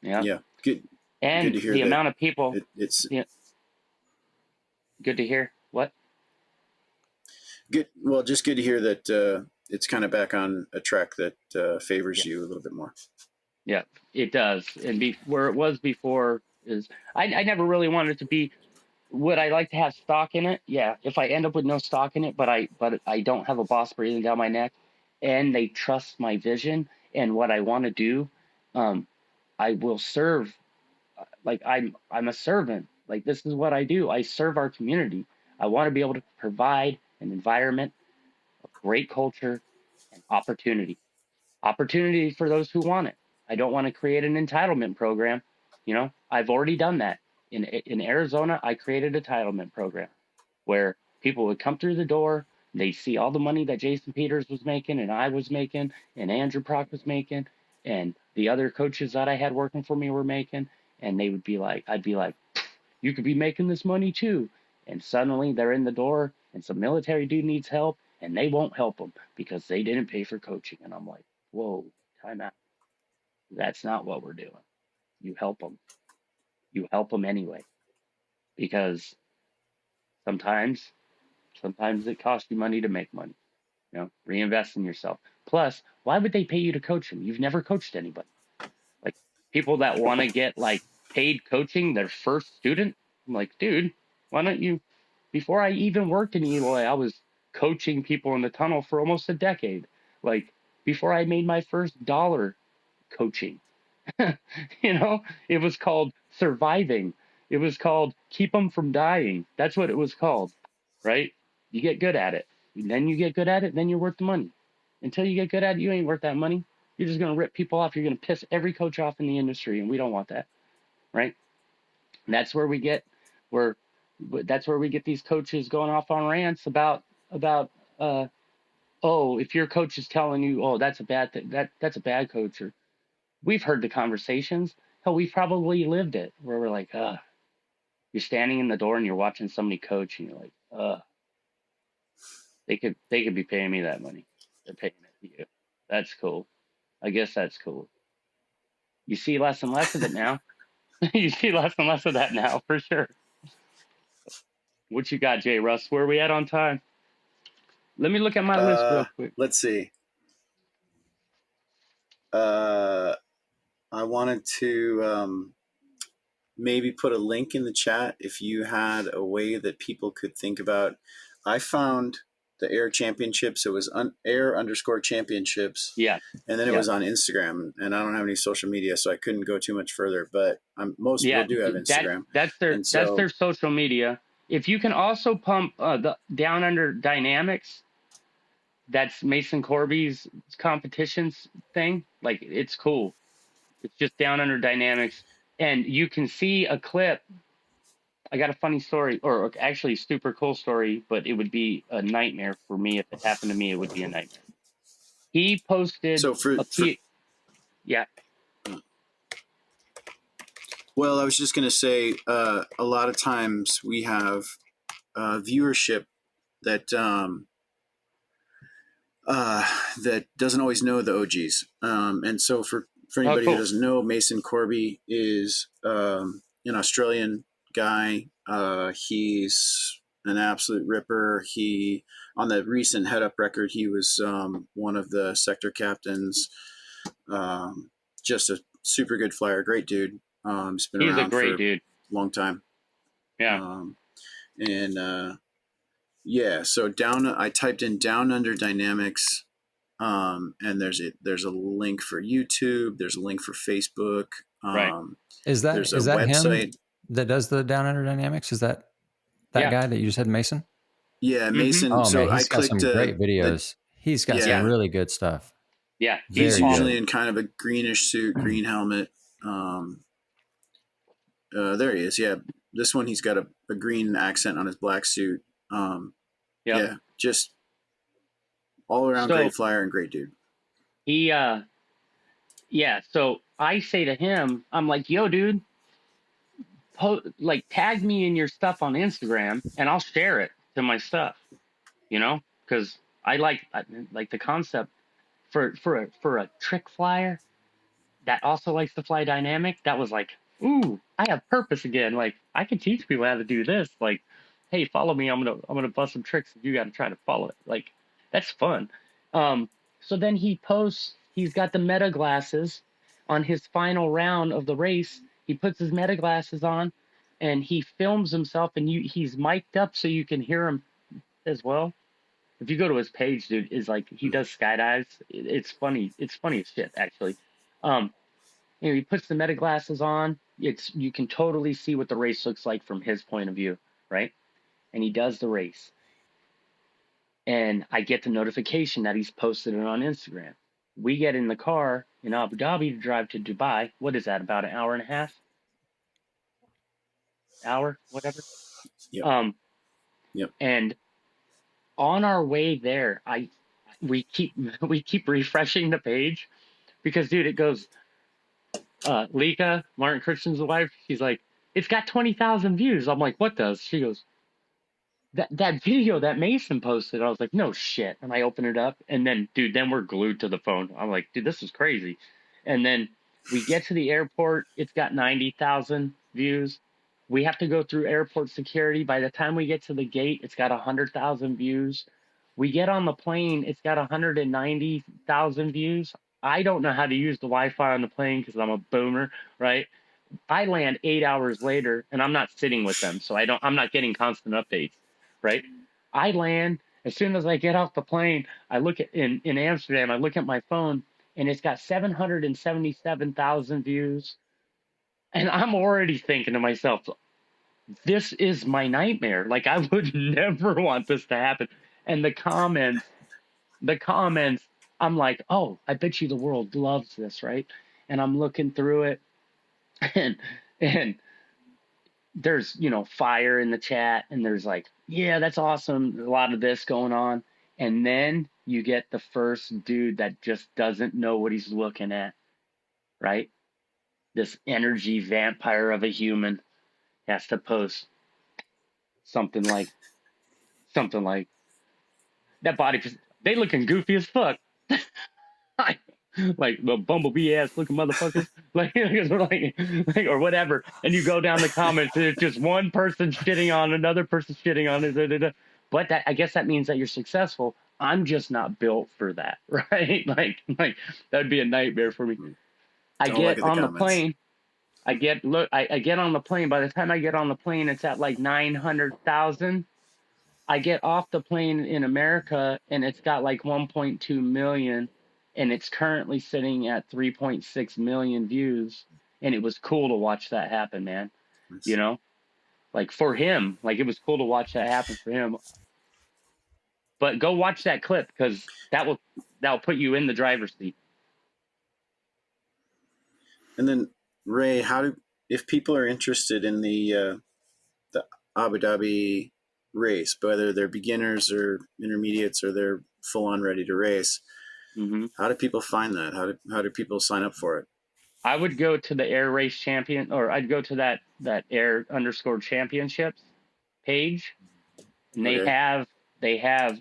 Yeah. Yeah, good. And good to hear the that amount of people, it's yeah, good to hear. What? good. Well, just good to hear that it's kind of back on a track that favors Yeah. you a little bit more. Yeah, it does. And where it was before is I never really wanted it to be. Would I like to have stock in it? Yeah. If I end up with no stock in it, but I don't have a boss breathing down my neck, and they trust my vision and what I want to do, I will serve. Like I'm a servant. Like this is what I do. I serve our community. I want to be able to provide an environment, a great culture, and opportunity. Opportunity for those who want it. I don't want to create an entitlement program. You know, I've already done that. In Arizona, I created a entitlement program where people would come through the door, they see all the money that Jason Peters was making and I was making and Andrew Prock was making and the other coaches that I had working for me were making, and they would be like, I'd be like, you could be making this money too. And suddenly they're in the door and some military dude needs help and they won't help them because they didn't pay for coaching. And I'm like, whoa, time out. That's not what we're doing. You help them. You help them anyway, because sometimes it costs you money to make money. You know, reinvest in yourself. Plus, why would they pay you to coach them? You've never coached anybody. Like people that want to get like paid coaching their first student. I'm like, dude, why don't you? Before I even worked in Eloy, I was coaching people in the tunnel for almost a decade. Like before I made my first dollar coaching. You know, it was called surviving. It was called keep them from dying. That's what it was called, right? You get good at it. And then you get good at it, then you're worth the money. Until you get good at it, you ain't worth that money. You're just going to rip people off. You're going to piss every coach off in the industry, and we don't want that, right? And that's where we get these coaches going off on rants about oh, if your coach is telling you, oh, that's a bad thing, that's a bad coach. Or we've heard the conversations. Hell, we've probably lived it where we're like, you're standing in the door and you're watching somebody coach and you're like, they could be paying me that money. They're paying it to you. That's cool. I guess that's cool. You see less and less of it now. You see less and less of that now, for sure. What you got, JRuss? Where are we at on time? Let me look at my list real quick. Let's see. I wanted to maybe put a link in the chat if you had a way that people could think about. I found the Air Championships. It was Air_Championships. Yeah. And then it was on Instagram, and I don't have any social media, so I couldn't go too much further. But most people do have Instagram. That's their social media. If you can also pump the Down Under Dynamics, that's Mason Corby's competitions thing. Like, it's cool. It's just Down Under Dynamics, and you can see a clip. I got a funny story, or actually super cool story, but it would be a nightmare for me if it happened to me. It would be a nightmare. He posted yeah. Well, I was just going to say, a lot of times we have viewership that that doesn't always know the OGs, and so for anybody who doesn't know, Mason Corby is an Australian guy. He's an absolute ripper. He, on the recent head up record, he was one of the sector captains. Just a super good flyer, great dude. He's been around for a long time. Yeah. So I typed in Down Under Dynamics, and there's a link for YouTube. There's a link for Facebook. Right. Is that website him that does the Down Under Dynamics? Is that guy that you just said, Mason? Yeah, Mason. Mm-hmm. Oh, so man, he's got some great videos. He's got some really good stuff. Yeah, he's usually in kind of a greenish suit, green helmet. There he is. Yeah, this one he's got a green accent on his black suit. Yeah, just all around great flyer and great dude. He so I say to him, I'm like, yo, dude, tag me in your stuff on Instagram and I'll share it to my stuff, because I like the concept for a trick flyer that also likes to fly dynamic. That was like, ooh, I have purpose again. Like, I can teach people how to do this. Like, hey, follow me. I'm gonna bust some tricks. You got to try to follow it. Like, that's fun. So then he posts. He's got the meta glasses on his final round of the race. He puts his meta glasses on, and he films himself. And he's mic'd up so you can hear him as well. If you go to his page, dude, is like, he does skydives. It's funny. It's funny as shit, actually. He puts the meta glasses on. You can totally see what the race looks like from his point of view, right? And he does the race. And I get the notification that he's posted it on Instagram. We get in the car in Abu Dhabi to drive to Dubai. What is that, about an hour and a half? Hour, whatever. Yep. And on our way there, we keep refreshing the page because, dude, it goes, Lika, Martin Christian's wife, she's like, it's got 20,000 views. I'm like, what does? She goes, that video that Mason posted. I was like, no shit. And I open it up, and then, dude, then we're glued to the phone. I'm like, dude, this is crazy. And then we get to the airport. It's got 90,000 views. We have to go through airport security. By the time we get to the gate, it's got 100,000 views. We get on the plane. It's got 190,000 views. I don't know how to use the Wi-Fi on the plane because I'm a boomer, right? I land 8 hours later, and I'm not sitting with them, so I'm not getting constant updates, right? I land, as soon as I get off the plane, I look at in Amsterdam, I look at my phone, and it's got 777,000 views, and I'm already thinking to myself, this is my nightmare. Like, I would never want this to happen. And the comments, I'm like, oh, I bet you the world loves this, right? And I'm looking through it, and there's, fire in the chat, and there's like, yeah, that's awesome. A lot of this going on. And then you get the first dude that just doesn't know what he's looking at, right? This energy vampire of a human has to post something like, something like that body, they looking goofy as fuck. Like the bumblebee ass looking motherfuckers, like or whatever. And you go down the comments, and it's just one person shitting on another person shitting on it. Da, da, da. But that, I guess that means that you're successful. I'm just not built for that, right? Like that'd be a nightmare for me. I Don't look get at the on the comments. plane. I get on the plane. By the time I get on the plane, it's at like 900,000. I get off the plane in America, and it's got like 1.2 million, and it's currently sitting at 3.6 million views. And it was cool to watch that happen, man. You Nice. know, like for him, like it was cool to watch that happen for him. But go watch that clip, because that'll put you in the driver's seat. And then Ray, if people are interested in the Abu Dhabi race, whether they're beginners or intermediates or they're full on ready to race, Mm-hmm. how do people find that? How do people sign up for it? I would go to the Air Race Champion, or I'd go to that Air underscore championships page, and Okay. they have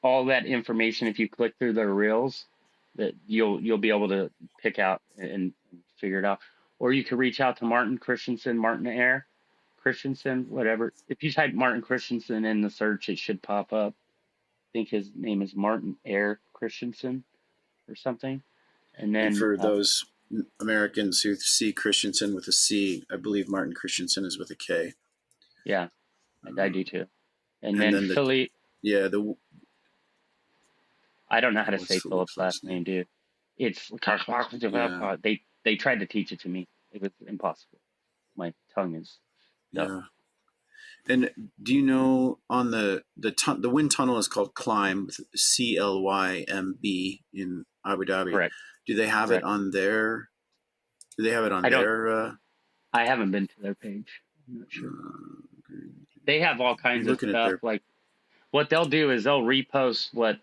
all that information. If you click through their reels, that you'll be able to pick out and figure it out. Or you could reach out to Martin Christensen, Martin Air Christensen, whatever. If you type Martin Christensen in the search, it should pop up. I think his name is Martin Air Christensen or something. And And then for those Americans who see Christensen with a C, I believe Martin Christensen is with a K. yeah, I do too. And And then then Philly, the I don't know how to what's say Philip's Philip's last last name? name, dude. It's Yeah, they tried to teach it to me. It was impossible. My tongue is stuffed. yeah. And do you know on the wind tunnel is called Climb with CLYMB in Abu Dhabi? Correct. Do they have it Correct. on their? Do they have it on I don't. their? I haven't been to their page. I'm not sure. They have all You're kinds of looking at stuff. their. Like what they'll do is they'll repost what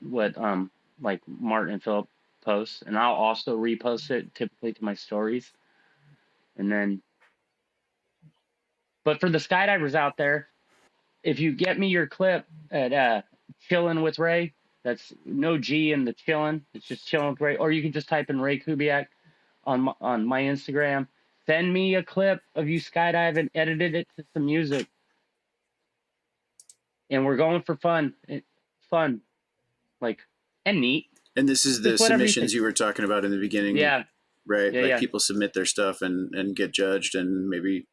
like Martin and Philip posts, and I'll also repost it typically to my stories. And then, but for the skydivers out there, if you get me your clip at Chillin' with Ray, that's no G in the chillin'. It's just Chillin' with Ray, or you can just type in Ray Kubiak on my Instagram. Send me a clip of you skydiving, edited it to some music, and we're going for fun, fun, like, and neat. And this is the Just whatever you submissions think. you were talking about in the beginning, Yeah, right? yeah, Like yeah. people submit their stuff and get judged and maybe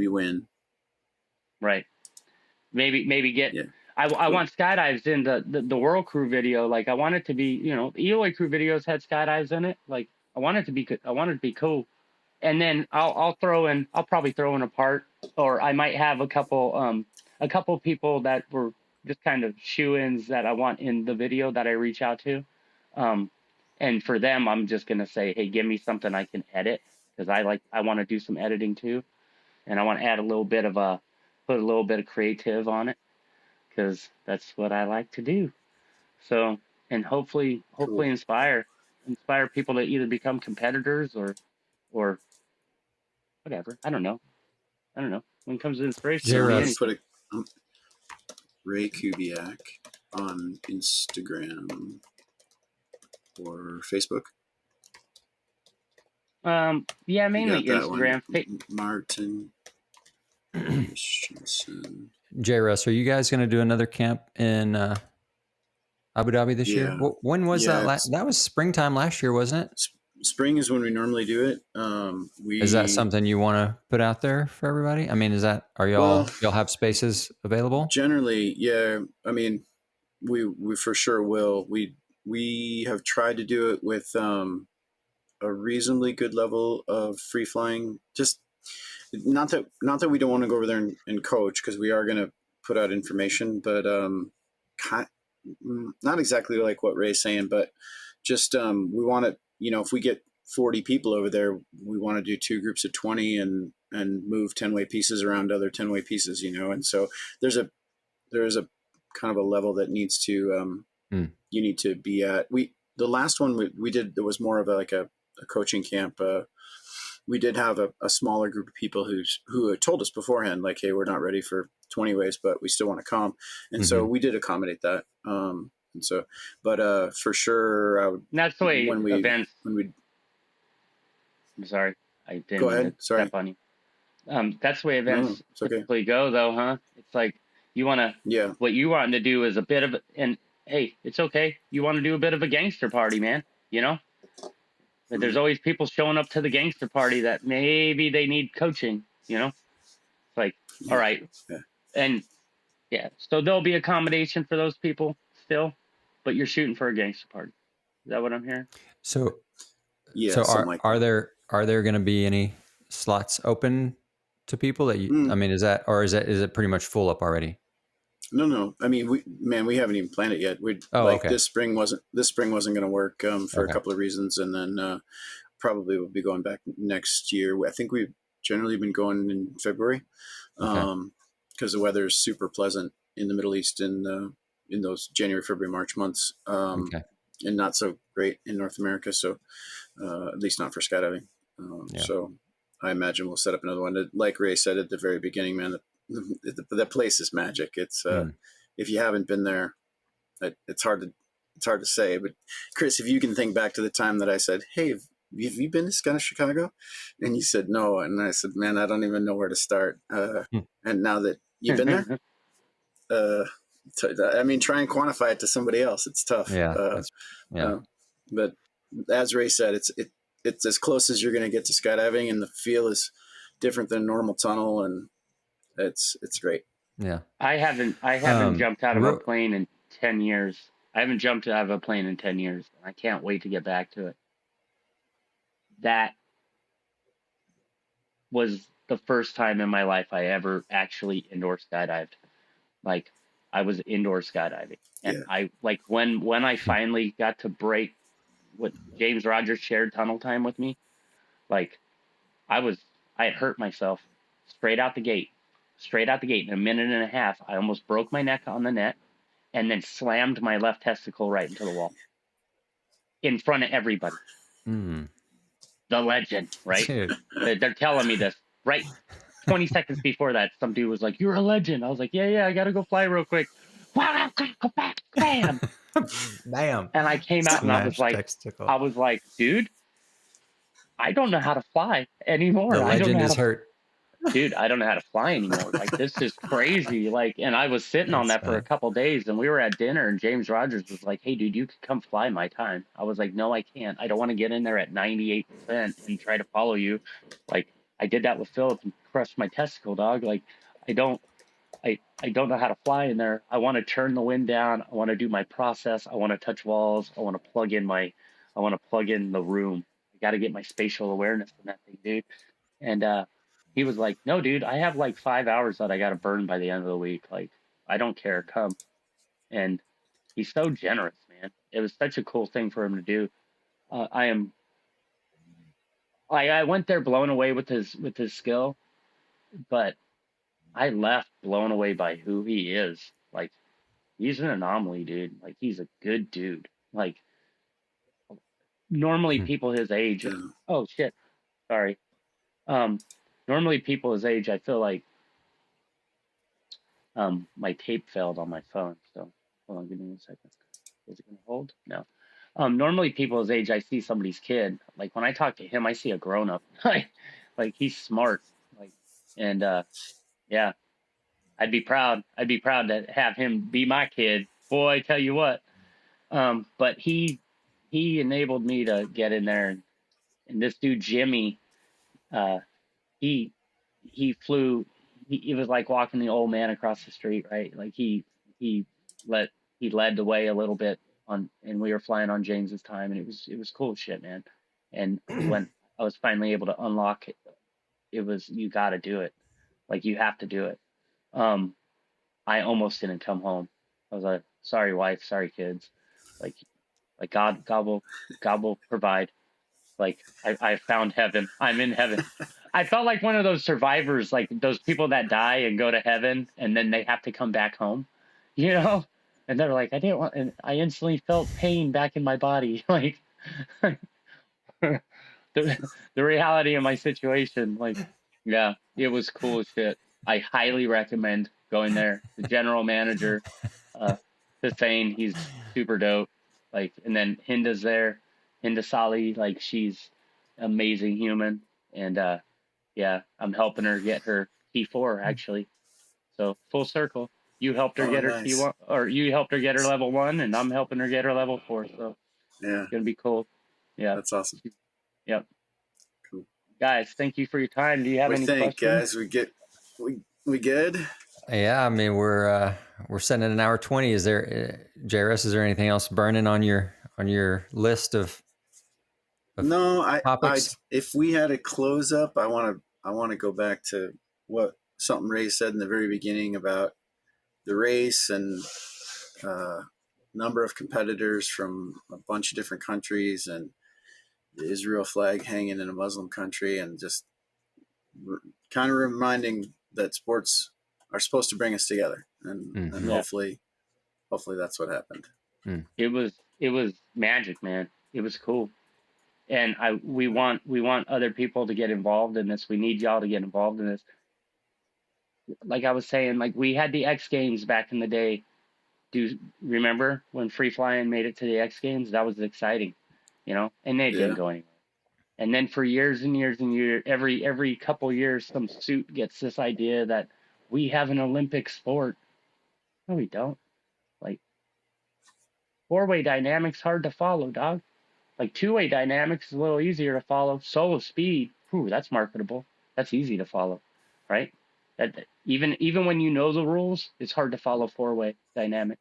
win. Right. Maybe get. Yeah, I cool. want skydives in the World Crew video. Like I want it to be, the Eloy Crew videos had skydives in it. Like I want it to be, cool. And then I'll probably throw in a part, or I might have a couple people that were just kind of shoe-ins that I want in the video that I reach out to. And for them, I'm just gonna say, hey, give me something I can edit, because I want to do some editing too, and I want to add put a little bit of creative on it, because that's what I like to do. So, and hopefully Cool. inspire people to either become competitors or whatever. I don't know. When it comes to inspiration, it So could I'm be gonna JRuss, put anything. a Ray Kubiak on Instagram or Facebook. Yeah, You mainly got that one, Instagram. Martin Christensen. JRuss, are you guys going to do another camp in Abu Dhabi this year? Yeah, When was that? yeah. That was springtime last year, wasn't it? Spring is when we normally do it. Is that We something you want to put out there for everybody? I mean, are well, y'all have spaces available? generally, yeah. I mean, we for sure will. We have tried to do it with a reasonably good level of free flying. Just not that we don't want to go over there and coach, because we are going to put out information, but not exactly like what Ray's saying, but just we want to, if we get 40 people over there, we want to do two groups of 20 and and move 10-way pieces around other 10-way pieces, and so there is a kind of a level that needs to you need to be at. The last one we did, there was more of like a coaching camp. We did have a smaller group of people who had told us beforehand, like, hey, we're not ready for 20 ways, but we still want to come. And so we did accommodate that. And so, but for sure, I would, And that's the way when events. we I'm sorry, I didn't go mean ahead. to Sorry. step on you. That's the way events It's okay. typically go, though, huh? It's like you want to. Yeah. What you want to do is a bit of, and hey, it's okay. You want to do a bit of a gangster party, man. But there's always people showing up to the gangster party that maybe they need coaching. It's like, all right, and yeah, so there'll be accommodation for those people still, but you're shooting for a gangster party. Is that what I'm hearing? So, yeah, something like are that. are there going to be any slots open to people that you? I mean, is it pretty much full up already? No. I mean, we haven't even planned it yet. Okay. This spring wasn't going to work for a couple of reasons, and then probably we'll be going back next year. I think we've generally been going in February because the weather is super pleasant in the Middle East in those January, February, March months, and not so great in North America. So at least not for skydiving. So I imagine we'll set up another one. Like Ray said at the very beginning, man, the place is magic. It's if you haven't been there, it's hard to say. But Chris, if you can think back to the time that I said, "Hey, have you been to Chicago?" and you said no, and I said, "Man, I don't even know where to start." And now that you've been there, I mean, try and quantify it to somebody else. It's tough. But as Ray said, it's as close as you're going to get to skydiving, and the feel is different than a normal tunnel, and it's great. Yeah. I haven't jumped out of a plane in 10 years. I haven't jumped out of a plane in 10 years. I can't wait to get back to it. That was the first time in my life I ever actually indoor skydived. Like, I was indoor skydiving. And I like when I finally got to break what James Rogers shared tunnel time with me, like I had hurt myself straight out the gate. In a minute and a half, I almost broke my neck on the net and then slammed my left testicle right into the wall in front of everybody. The legend, right? They're telling me this, right? 20 seconds before that, some dude was like, "You're a legend." I was like, yeah, I got to go fly real quick. Wow, go back, bam. Bam. And I came out and I was like, dude, I don't know how to fly anymore. The legend is hurt. Dude, I don't know how to fly anymore. Like, this is crazy. Like, and I was sitting on that for a couple days, and we were at dinner, and James Rogers was like, "Hey, dude, you could come fly my time." I was like, "No, I can't. I don't want to get in there at 98% and try to follow you." Like, I did that with Philip and crushed my testicle, dog. Like, I don't know how to fly in there. I want to turn the wind down. I want to do my process. I want to touch walls. I want to plug in the room. I got to get my spatial awareness in that thing, dude. And he was like, "No, dude, I have like 5 hours that I got to burn by the end of the week. Like, I don't care. Come." And he's so generous, man. It was such a cool thing for him to do. I went there blown away with his skill, but I left blown away by who he is. Like, he's an anomaly, dude. Like, he's a good dude. Like, normally people his age. Oh shit, sorry. Normally people his age, I feel like my tape failed on my phone. So hold on, give me 1 second. Is it gonna hold? No. Normally people his age, I see somebody's kid. Like, when I talk to him, I see a grown up. Like he's smart. Like, and yeah, I'd be proud. To have him be my kid. Boy, I tell you what. But he enabled me to get in there, and this dude Jimmy, he flew. He was like walking the old man across the street, right? Like he let he led the way a little bit on, and we were flying on James's time, and it was cool shit, man. And when I was finally able to unlock it, it was, you got to do it. Like, you have to do it. I almost didn't come home. I was like, sorry wife, sorry kids. Like God will provide. Like, I found heaven. I'm in heaven. I felt like one of those survivors, like those people that die and go to heaven and then they have to come back home, you know? And they're like, I didn't want, and I instantly felt pain back in my body. Like the, the reality of my situation. Like, yeah, it was cool as shit. I highly recommend going there. The general manager, Hussein, he's super dope. Like, and then Hinda's there. Hinda Sali, like she's amazing human. And yeah, I'm helping her get her T4 actually. So full circle. You helped her Oh, get her nice. T1, or you helped her get her level 1, and I'm helping her get her level 4. So Yeah, it's gonna be cool. Yeah. that's awesome. Yep. Cool. Guys, thank you for your time. Do you have We any think, questions? guys, we good? Yeah, I mean we're sitting at an hour 20. Is there, JRuss? Is there anything else burning on your list of No, I topics? if we had a close up, I want to go back to what something Ray said in the very beginning about the race and number of competitors from a bunch of different countries and the Israel flag hanging in a Muslim country, and just kind of reminding that sports are supposed to bring us together, and Yeah. hopefully that's what happened. It was magic, man. It was cool. And we want other people to get involved in this. We need y'all to get involved in this. Like I was saying, like we had the X Games back in the day. Do you remember when free flying made it to the X Games? That was exciting, and they didn't Yeah, go anywhere. And then for years and years and years, every couple years, some suit gets this idea that we have an Olympic sport. No, we don't. Like four-way dynamics hard to follow, dog. Like two-way dynamics is a little easier to follow. Solo speed, whew, that's marketable. That's easy to follow, right? That even when you know the rules, it's hard to follow four-way dynamic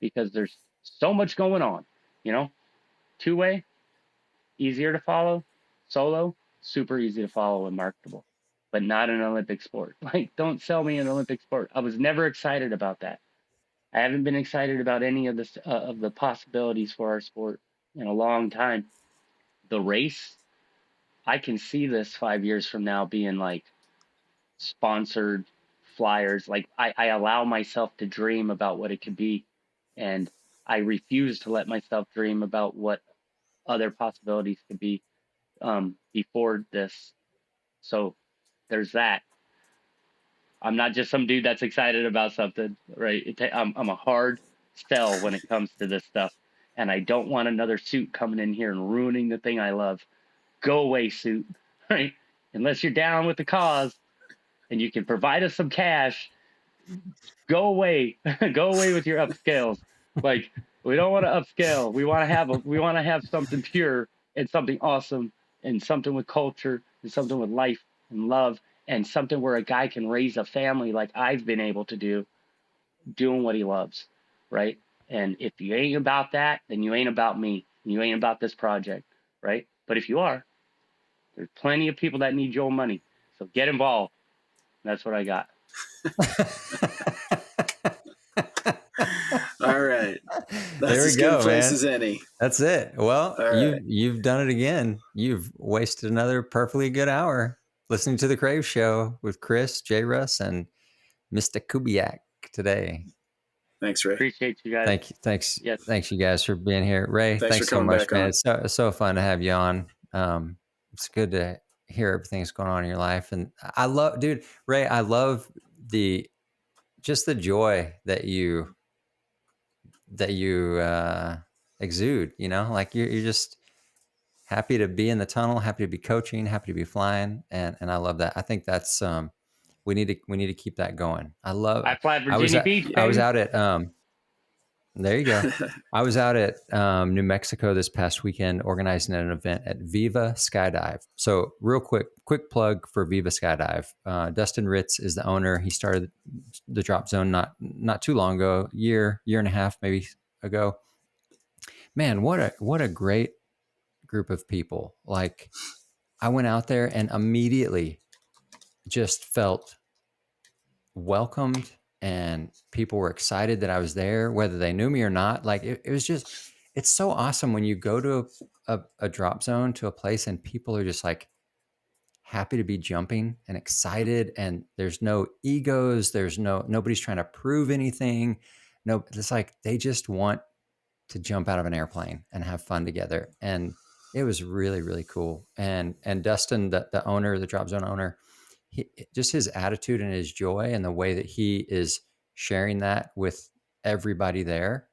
because there's so much going on. Two-way, easier to follow. Solo, super easy to follow and marketable, but not an Olympic sport. Like, don't sell me an Olympic sport. I was never excited about that. I haven't been excited about any of the possibilities for our sport in a long time. The race, I can see this 5 years from now being like sponsored flyers. Like I allow myself to dream about what it could be, and I refuse to let myself dream about what other possibilities could be before this. So there's that. I'm not just some dude that's excited about something, right? I'm a hard sell when it comes to this stuff, and I don't want another suit coming in here and ruining the thing I love. Go away, suit, right? Unless you're down with the cause and you can provide us some cash, go away. Go away with your upscales. Like, we don't want to upscale. We want to have something pure and something awesome and something with culture and something with life and love and something where a guy can raise a family like I've been able to do, doing what he loves, right? And if you ain't about that, then you ain't about me. You ain't about this project, right? But if you are, there's plenty of people that need your money. So get involved. That's what I got. all right. That's There we as good go, a place man. as any. That's it. Well, All right. you've done it again. You've wasted another perfectly good hour listening to the Crave Show with Chris, JRuss, and Mr. Kubiak today. Thanks, Ray. Appreciate you guys. Yes. Thanks you guys for being here. Ray, Thanks for thanks so coming much, back man. on. It's so fun to have you on. It's good to hear everything that's going on in your life, and I love, dude, Ray. I love the joy that you exude. Like you're just happy to be in the tunnel, happy to be coaching, happy to be flying, and I love that. I think that's we need to keep that going. I fly Virginia Beach, I was baby. out at there you go. I was out at New Mexico this past weekend organizing an event at Viva Skydive. So real quick plug for Viva Skydive. Dustin Ritz is the owner. He started the Drop Zone not too long ago, year and a half maybe ago. Man, what a great group of people. Like, I went out there and immediately just felt welcomed, and people were excited that I was there, whether they knew me or not. Like it was just, it's so awesome when you go to a drop zone, to a place, and people are just like happy to be jumping and excited, and there's no egos. There's nobody's trying to prove anything. No, it's like they just want to jump out of an airplane and have fun together. And it was really, really cool. And Dustin, the owner, the Drop Zone owner, just his attitude and his joy and the way that he is sharing that with everybody there,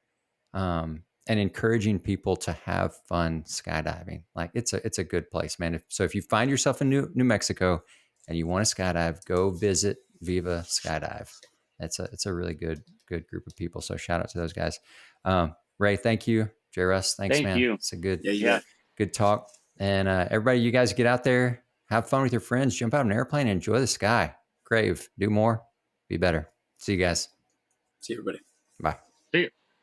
and encouraging people to have fun skydiving. Like it's a good place, man. So if you find yourself in New Mexico and you want to skydive, go visit Viva Skydive. It's a really good group of people. So shout out to those guys. Ray, thank you. JRuss, thanks, Thank man. you. It's a good, good talk. And everybody, you guys get out there, have fun with your friends, jump out of an airplane, and enjoy the sky. Crave, do more, be better. See you guys. See everybody. Bye.